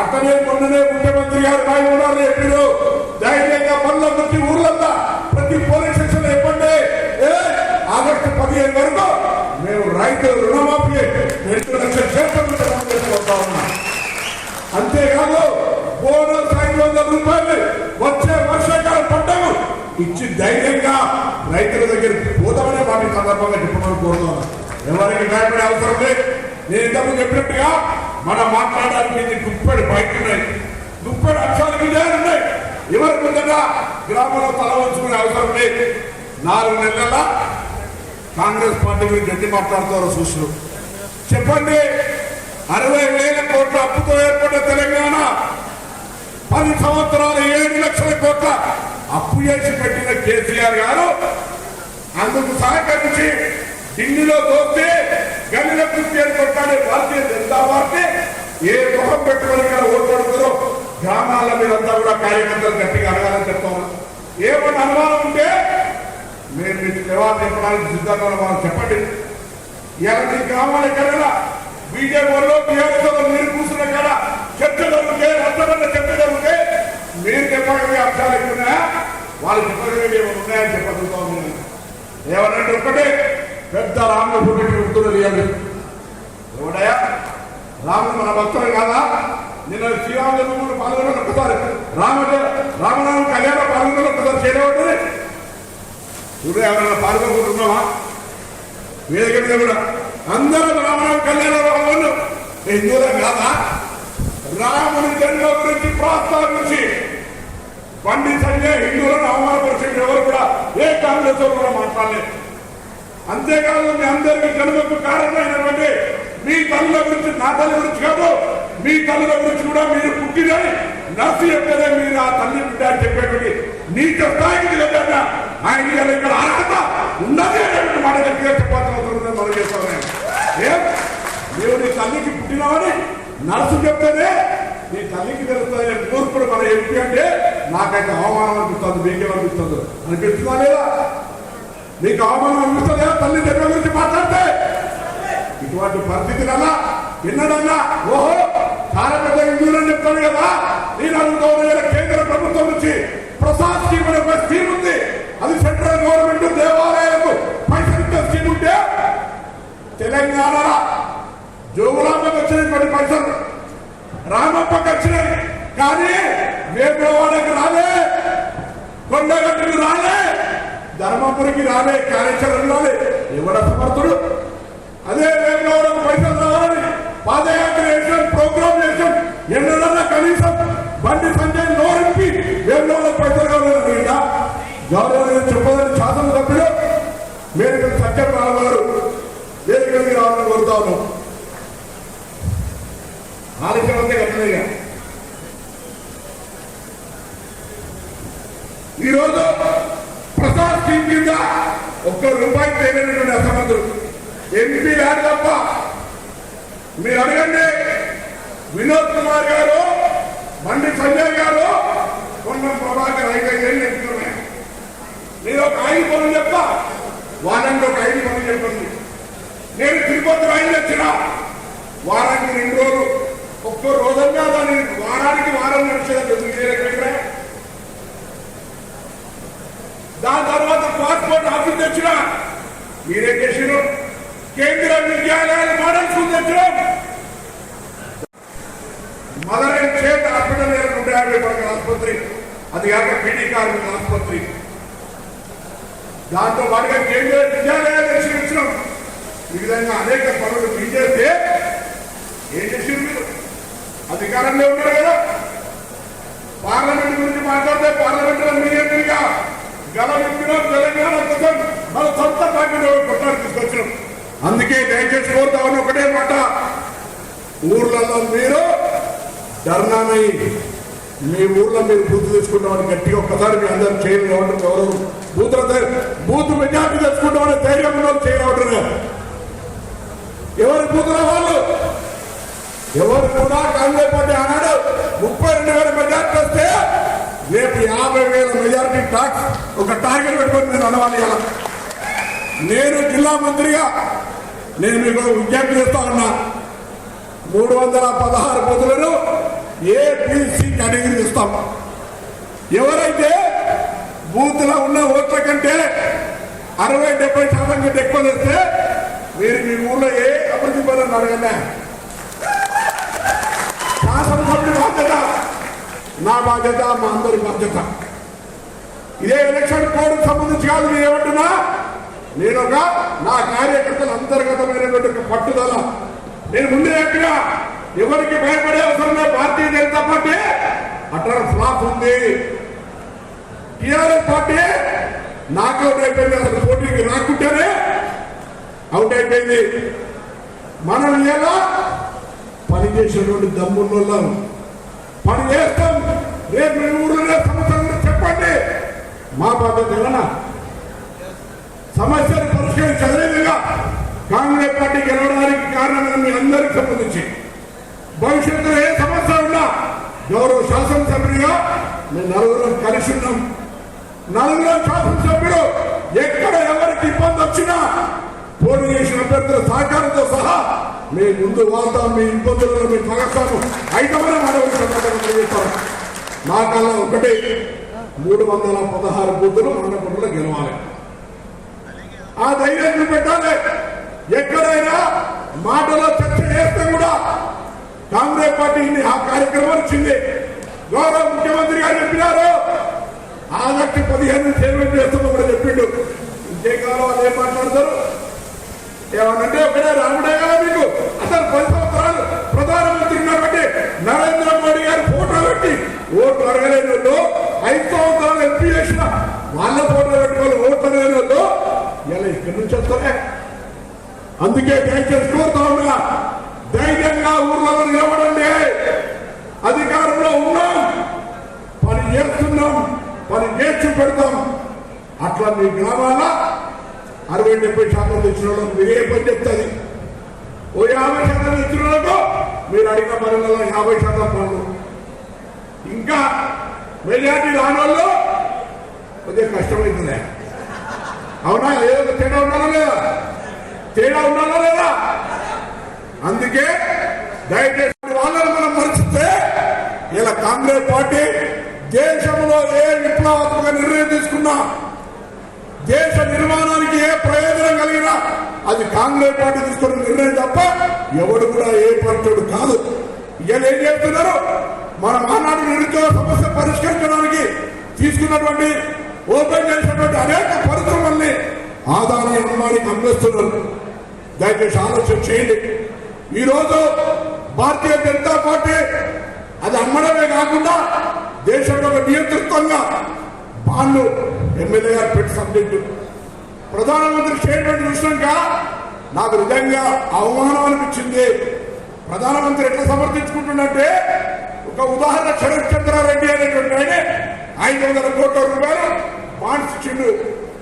అక్కడే మొన్ననే ముఖ్యమంత్రి గారు రాయమన్నారు చెప్పారు. ధైర్యంగా పనుల నుంచి ఊర్లంతా ప్రతి పోలీస్ స్టేషన్ ఇవ్వండి. ఆగస్టు 15 వరకు మేము రైతుల రుణమాఫీ 2 లక్షల చేస్తా ఉన్నాం. అంతేకాదు బోనస్ 500 రూపాయలు వచ్చే వర్షాకాలం పంటకు ఇచ్చి ధైర్యంగా రైతుల దగ్గరికి పోతామనే వాటి సందర్భంగా చెప్పమని కోరుతున్నాను. ఎవరికి భయపడే అవసరం లేదు. నేను ఇంతకు చెప్పినట్టుగా మనం మాట్లాడడానికి గుప్పడి బయట ఉన్నాయి, గుప్పడి అక్షరాలు విజయాలు ఉన్నాయి. ఎవరి ముందుగా గ్రామంలో తల వంచుకునే అవసరం లేదు. 4 నెలల కాంగ్రెస్ పార్టీ గురించి ఎన్ని మాట్లాడుతారో చూసిన చెప్పండి. 60,000 కోట్ల అప్పుతో ఏర్పడిన తెలంగాణ 10 సంవత్సరాలు 7 లక్షల కోట్ల అప్పు చేసి పెట్టిన కేసీఆర్ గారు అందుకు సహకరించి ఢిల్లీలో దోస్తే గల్లీల కృషి కొట్టాడే భారతీయ జనతా పార్టీ ఏ ముఖం పెట్టుకుని ఇక్కడ ఓట్పడుతుందో గ్రామాల మీరంతా కూడా కార్యకర్తలు గట్టిగా అడగాలని చెప్తాము. ఏమన్నా అనుమానం ఉంటే మేము మీకు జవాబు చెప్పడానికి సిద్ధంగా మనం చెప్పండి. ఇలాంటి గ్రామాల ఎక్కడైనా బీజేపీ వాళ్ళు టీఆర్ఎస్ వాళ్ళు మీరు కూర్చున్న కాడ చర్చ జరుగుతే రచ్చబండ చర్చ జరిగితే మీరు చెప్పగలిగే అంశాలు ఎక్కున్నాయా, వాళ్ళు చెప్పగలిగే ఏమైనా ఉన్నాయని చెప్పగలుగుతాం. ఏమనంటే ఒక్కటే పెద్ద రాముడు పుట్టి ఉంటున్నది ఎవడయా రాముడు మన భక్తులు కాదా? నిన్న శ్రీరామజన్మభూమి పాల్గొన్న ఒక్కసారి రామనామ కళ్యాణ పాల్గొన్న ఒక్కసారి చేయలేమంటే ఇప్పుడు ఎవరైనా పాల్గొనుకుంటున్నావా? వేదిక మీద కూడా అందరూ రామనామ కళ్యాణ పాల్గొన్న హిందువులే కాదా? రాముని జన్మ గురించి ప్రస్తావించి బండి సంజయ్ హిందువులను అవమానపరిచిన ఎవరు కూడా ఏ కాంగ్రెస్ కూడా మాట్లాడలేదు. అంతేకాదు మీ అందరికీ జన్మకు కారణమైనటువంటి మీ తల్లుల గురించి, నా తల్లి గురించి కాదు, మీ తల్లుల గురించి కూడా మీరు పుట్టినని నర్సు చెప్తేనే మీరు ఆ తల్లి బిడ్డ అని చెప్పేటువంటి నీచ స్థాయికి దిగదా ఆయన ఇక్కడ అర్హత ఉన్నది అనేటువంటి మాట గట్టిగా చెప్పాల్సిన అవసరం ఉందని మనం చేస్తాం. ఏం మీరు నీ తల్లికి పుట్టినామని నర్సు చెప్తేనే నీ తల్లికి తెలుస్తుంది. మూర్ఖుడు మన ఎంపీ అంటే నాకైతే అవమానం అనిపిస్తుంది, మీకేమనిపిస్తుంది అనిపిస్తుందా లేదా? నీకు అవమానం అనిపిస్తుందా తల్లి దగ్గర గురించి మాట్లాడితే? ఇటువంటి పరిస్థితులన్నా ఎన్నడన్నా ఓహో చాలా పెద్ద హిందువులని చెప్తాను కదా. నేను అడుగుతా కేంద్ర ప్రభుత్వం నుంచి ప్రసాద్ స్కీమ్ అనే ఒక స్కీమ్ ఉంది. అది సెంట్రల్ గవర్నమెంట్ దేవాలయాలకు పైసలు స్కీమ్ ఉంటే తెలంగాణ జోగులాంబకు వచ్చినటువంటి పైసలు రామప్పకి వచ్చినాయి. కానీ వేపవాడకి రాలే, కొండగట్టుకు రాలే, ధర్మపురికి రాలే, కార్యాచరణ రాలే. ఎవడ సమర్థుడు? అదే వేపవాడకు పైసలు రావాలని పాదయాత్ర చేసాం, ప్రోగ్రాం చేసాం. ఎన్నడన్నా కనీసం బండి సంజయ్ నోరింపి వేపవాడకు పైసలు కావాలని గౌరవ చెప్పదని శాసనసభ్యులు మీరు సత్యప్రభ గారు వేదికకి రావాలని కోరుతా ఉన్నాం. ఆలస్యం అంతే కట్టలేగా. ఈరోజు ప్రసాద్ స్కీమ్ కింద ₹1 తేలినటువంటి అసమర్థులు ఎంపీ ల్యాడ్ తప్ప మీరు అడగండి, వినోద్ కుమార్ గారు, బండి సంజయ్ గారు, పొన్నం ప్రభాకర్ 5 ఏళ్ళు చెప్తున్నాయి. నేను ఒక 5 పనులు చెప్తా, వారానికి ఒక 5 పనులు చెప్పండి. నేను తిరుపతి రైలు వచ్చిన వారానికి 2 రోజులు, ఒక్కో రోజంగా దాన్ని వారానికి వారం నడిచేదా. దాని తర్వాత పాస్పోర్ట్ ఆఫీస్ తెచ్చిన మీరేం చేసినారు? కేంద్ర విద్యాలయాల మోడల్ స్కూల్ తెచ్చడం, మదర్ అండ్ చైల్డ్ హాస్పిటల్ 150 పడకల ఆసుపత్రి, అది కాక పీడీ కార్మికుల ఆసుపత్రి. దాంతో పాటుగా కేంద్ర విద్యాలయాలు రక్షించడం, ఈ విధంగా అనేక పనులు మీరు చేస్తే ఏం చేసింది? మీరు అధికారంలో ఉన్నారు కదా. పార్లమెంట్ గురించి మాట్లాడితే పార్లమెంట్ లో మీరేగా గెలవించడం, తెలంగాణ కోసం మన సొంత పార్టీలో కొట్టాడు తీసుకొచ్చినాం. అందుకే దయచేసి కోరుతామని ఒకటే మాట, ఊర్లలో మీరు ధర్నానై మీ ఊర్లో మీరు బూత్ తెచ్చుకుంటామని గట్టిగా ఒక్కసారి మీ అందరూ చేయడం ఎవరు బూత్ మెజార్టీ తెచ్చుకుంటామని ధైర్యం ఉన్న చేయడం. ఎవరి బూతుల వాళ్ళు ఎవరు కూడా కాంగ్రెస్ పార్టీ ఆనాడు 32,000 మెజార్టీ వస్తే రేపు 50,000 మెజార్టీ ఒక టార్గెట్ పెట్టుకొని నేను అనవాలి. నేను జిల్లా మంత్రిగా నేను మీకు విజ్ఞప్తి చేస్తా ఉన్నా, 316 బూతులను ఏబిసి కేటగిరీ ఇస్తాం. ఎవరైతే బూత్ లో ఉన్న ఓట్ల కంటే 60-70% కంటే ఎక్కువ చేస్తే మీరు మీ ఊళ్ళో ఏ అభివృద్ధి పనులు అడగండి. శాసనసభ్యుడి బాధ్యత, నా బాధ్యత, మా అందరి బాధ్యత. ఇదే ఎలక్షన్ కోడ్ సంబంధించి కాదు. నేను ఏమంటున్నా, నేను నా కార్యకర్తల అంతర్గతమైనటువంటి పట్టుదల. నేను ముందేట్టుగా ఎవరికి భయపడే అవసరం లేదు. Bharatiya Janata party utter flop ఉంది. టీఆర్ఎస్ పార్టీ నాకౌట్ అయిపోయింది. అసలు పోటీకి రాకుంటేనే అవుట్ అయిపోయింది. మనం ఇలా పనిచేసేటువంటి దమ్ముల్లో పని చేస్తాం. రేపు మీ ఊళ్ళో సమస్యలు చెప్పండి, మా బాధ్యత ఏమన్నా సమస్యలు పరిష్కరించలేదుగా. కాంగ్రెస్ పార్టీ గెలవడానికి కారణమైన మీ అందరికి సంబంధించి భవిష్యత్తులో ఏ సమస్య ఉన్నా గౌరవ శాసనసభ్యుడిగా మేము నలుగురం కలిసి ఉన్నాం. నలుగురం శాసనసభ్యులు ఎక్కడ ఎవరికి ఇబ్బంది వచ్చినా పోటీ చేసిన అభ్యర్థుల సహకారంతో సహా మీ ముందు వాళ్తాం. మీ ఇబ్బందులను మేము తగస్తాము. ఐదవరం అడవులు నా కల్లా ఒకటి 316 బూతులు మండపంలో గెలవాలి. ఆ ధైర్యం పెట్టాలి. ఎక్కడైనా మాటలో చర్చ చేస్తే కూడా కాంగ్రెస్ పార్టీ ఆ కార్యక్రమం ఇచ్చింది. గౌరవ ముఖ్యమంత్రి గారు చెప్పినారు, ఆగస్టు 15 చైర్మన్ చేస్తామని కూడా చెప్పిండు. ఇంకేం కావాలో వాళ్ళు ఏం మాట్లాడతారు? ఏమనంటే ఒకటే రాముడే కదా మీకు. అసలు 10 సంవత్సరాలు ప్రధానమంత్రి ఉన్నటువంటి నరేంద్ర మోడీ గారు ఫోటో పెట్టి ఓట్లు అడగలేని వాళ్ళు, 5 సంవత్సరాలు ఎంపీ చేసిన వాళ్ళ ఫోటో పెట్టి వాళ్ళు ఓట్లు అడగలేని వాళ్ళు ఇలా ఇక్కడి నుంచి వస్తారే. అందుకే దయచేసి కోరుతా ఉన్నా, ధైర్యంగా ఊర్లలో నిలబడండి. అధికారంలో ఉన్నాం, పని చేస్తున్నాం, పని చేసి పెడతాం. అట్లా మీ గ్రామాల 60-70% తెచ్చిన వాళ్ళకు మీరే పని చెప్తుంది. ఓ 50% తెచ్చిన వాళ్ళకు మీరు అడిగిన పనులలో 50% పనులు. ఇంకా మెజార్టీ రాని వాళ్ళు కొద్దిగా కష్టమవుతుంది. అవునా? ఏదో తేడా ఉండాలా లేదా? తేడా ఉండాలా లేదా? అందుకే దయచేసి వాళ్ళని మనం మరిచితే ఇలా కాంగ్రెస్ పార్టీ దేశంలో ఏ విప్లవాత్మక నిర్ణయం తీసుకున్నా, దేశ నిర్మాణానికి ఏ ప్రయోజనం కలిగినా అది కాంగ్రెస్ పార్టీ తీసుకున్న నిర్ణయం తప్ప ఎవడు కూడా ఏ పార్టీ కాదు. ఇలా ఏం చేస్తున్నారు? మన ఆనాడు నిరుద్యోగ సమస్య పరిష్కరించడానికి తీసుకున్నటువంటి ఓపెన్ చేసినటువంటి అనేక పరిశ్రమల్ని ఆదాయ అమ్మానికి అమ్మేస్తున్నారు. దయచేసి ఆలోచన చేయండి. ఈరోజు భారతీయ జనతా పార్టీ అది అమ్మడమే కాకుండా దేశంలో ఒక నియంతృత్వంగా బాండ్లు ఎమ్మెల్యే గారు పెట్టి సబ్జెక్టు ప్రధానమంత్రి స్టేట్మెంట్ చూసినాక నాకు నిజంగా అవమానం అనిపించింది. ప్రధానమంత్రి ఎట్లా సమర్థించుకుంటుందంటే, ఒక ఉదాహరణ శరత్ చంద్రారెడ్డి అనేటువంటి ఆయన 500 కోట్ల రూపాయలు బాండ్స్ ఇచ్చిండు.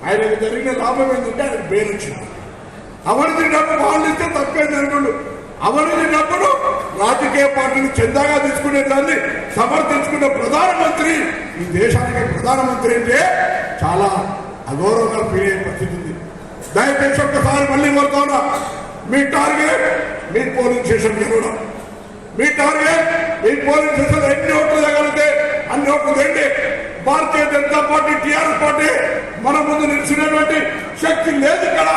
ఆయనకు జరిగిన లాభం ఏంటంటే ఆయన బెయిల్ వచ్చింది. అవినీతి డబ్బు బాండ్లు ఇస్తే తప్పేంది అంటుండు. అవనినప్పుడు రాజకీయ పార్టీని చందాగా తీసుకునే దాన్ని సమర్థించుకున్న ప్రధానమంత్రి ఈ దేశానికి ప్రధానమంత్రి అంటే చాలా అగౌరవంగా ఫీల్ అయ్యే పరిస్థితి ఉంది. దయచేసి ఒక్కసారి మళ్ళీ కోరుతా ఉన్నా, మీ టార్గెట్ మీ పోలింగ్ స్టేషన్ గెలవడం. మీ టార్గెట్ మీ పోలింగ్ స్టేషన్ ఎన్ని ఓట్లు తగలితే అన్ని ఓట్లు తెండి. Bharatiya Janata party TRS party మన ముందు నిలిచినటువంటి శక్తి లేదు ఇక్కడ.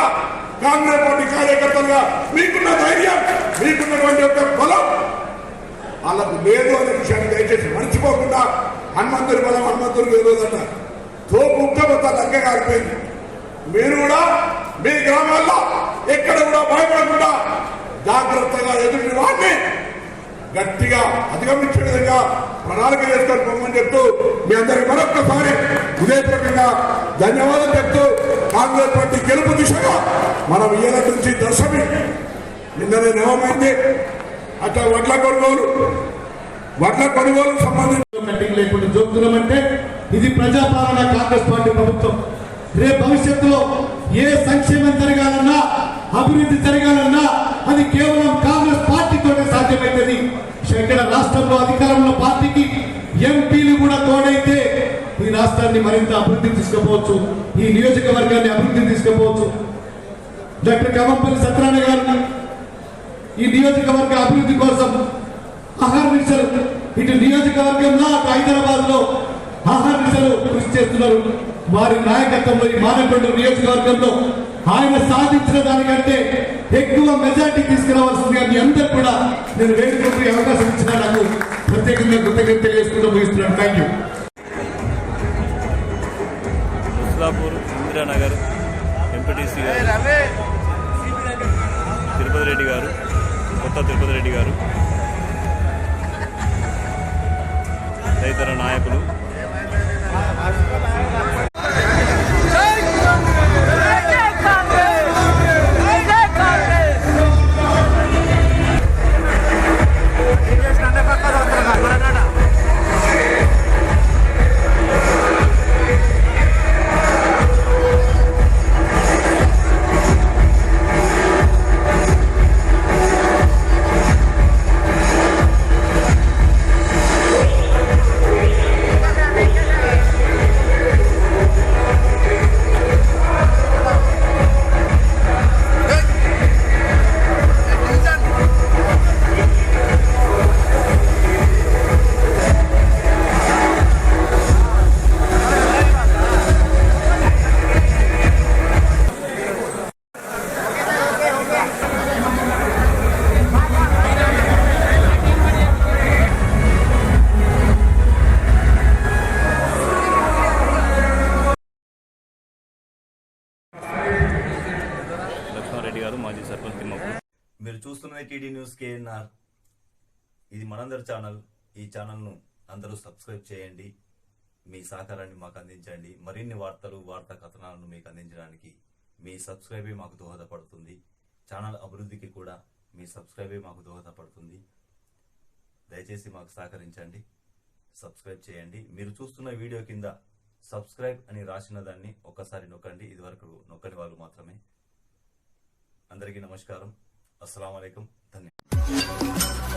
కాంగ్రెస్ పార్టీ కార్యకర్తలుగా మీకున్న ధైర్యం, మీకున్నటువంటి యొక్క బలం వాళ్ళకు లేదు అనే విషయాన్ని దయచేసి మర్చిపోకుండా, హనుమంతుడి బలం హనుమంతుడికి తెలియదట, తోపు ఉక్కబోతా లంక కాలిపోయింది. మీరు కూడా మీ గ్రామాల్లో ఎక్కడ కూడా భయపడకుండా జాగ్రత్తగా ఎదుటి వాడిని గట్టిగా అధిగమించే విధంగా ప్రణాళిక చేసుకొని పోమని చెప్తూ మీ అందరికి మరొక్కసారి హృదయపూర్వకంగా ధన్యవాదాలు చెప్తూ, కాంగ్రెస్ పార్టీ గెలుపు దిశగా మనం ఇయ్యాల నుంచి దశమి నిన్ననే నవమైంది. అట్లా వడ్ల కొనుగోలు సంబంధించిన కట్టింగ్ లేకుండా చూపుతున్నామంటే ఇది ప్రజాపాలన కాంగ్రెస్ పార్టీ ప్రభుత్వం. రేపు భవిష్యత్తులో ఏ సంక్షేమం జరగాలన్నా, అభివృద్ధి జరగాలన్నా అది కేవలం కాంగ్రెస్ పార్టీతోనే సాధ్యమైనది. ఇక్కడ రాష్ట్రంలో అధికారంలో పార్టీకి ఎంపీలు కూడా తోడైతే ఈ రాష్ట్రాన్ని మరింత అభివృద్ధి తీసుకుపోవచ్చు, ఈ నియోజకవర్గాన్ని అభివృద్ధి తీసుకుపోవచ్చు. డాక్టర్ కవంపల్లి సత్యనారాయణ గారు ఈ నియోజకవర్గ అభివృద్ధి కోసం అహర్నిశలు ఇటు నియోజకవర్గంలో అటు హైదరాబాద్ లో అహర్నిశలు కృషి చేస్తున్నారు. వారి నాయకత్వంలో ఈ మానకొండ నియోజకవర్గంలో ఆయన సాధించిన దానికంటే ఎక్కువ మెజార్టీ తీసుకురావాల్సిందిగా మీ అందరూ కూడా నేను వేడుకుంటూ అవకాశం ఇచ్చిన నాకు ప్రత్యేకంగా కృతజ్ఞత తెలియజేసుకుంటూ ముగిస్తున్నాను. Thank you. Muslapur Indiranagar MPTC గారు, తిరుపతి రెడ్డి గారు, కొత్త తిరుపతి రెడ్డి గారు, తదితర నాయకులు మాజీ సర్పంచ్ తిమ్మప్ప. మీరు చూస్తున్నది టీడీ న్యూస్ KNR. ఇది మనందరి ఛానల్. ఈ ఛానల్ను అందరూ సబ్స్క్రైబ్ చేయండి. మీ సహకారాన్ని మాకు అందించండి. మరిన్ని వార్తా కథనాలను మీకు అందించడానికి మీ సబ్స్క్రైబే మాకు దోహదపడుతుంది. ఛానల్ అభివృద్ధికి కూడా మీ సబ్స్క్రైబే మాకు దోహదపడుతుంది. దయచేసి మాకు సహకరించండి, సబ్స్క్రైబ్ చేయండి. మీరు చూస్తున్న వీడియో కింద సబ్స్క్రైబ్ అని రాసిన దాన్ని ఒక్కసారి నొక్కండి. ఇదివరకు నొక్కని వాళ్ళు మాత్రమే. అందరికీ నమస్కారం. అస్సలాము అలైకుం. ధన్యవాదాలు.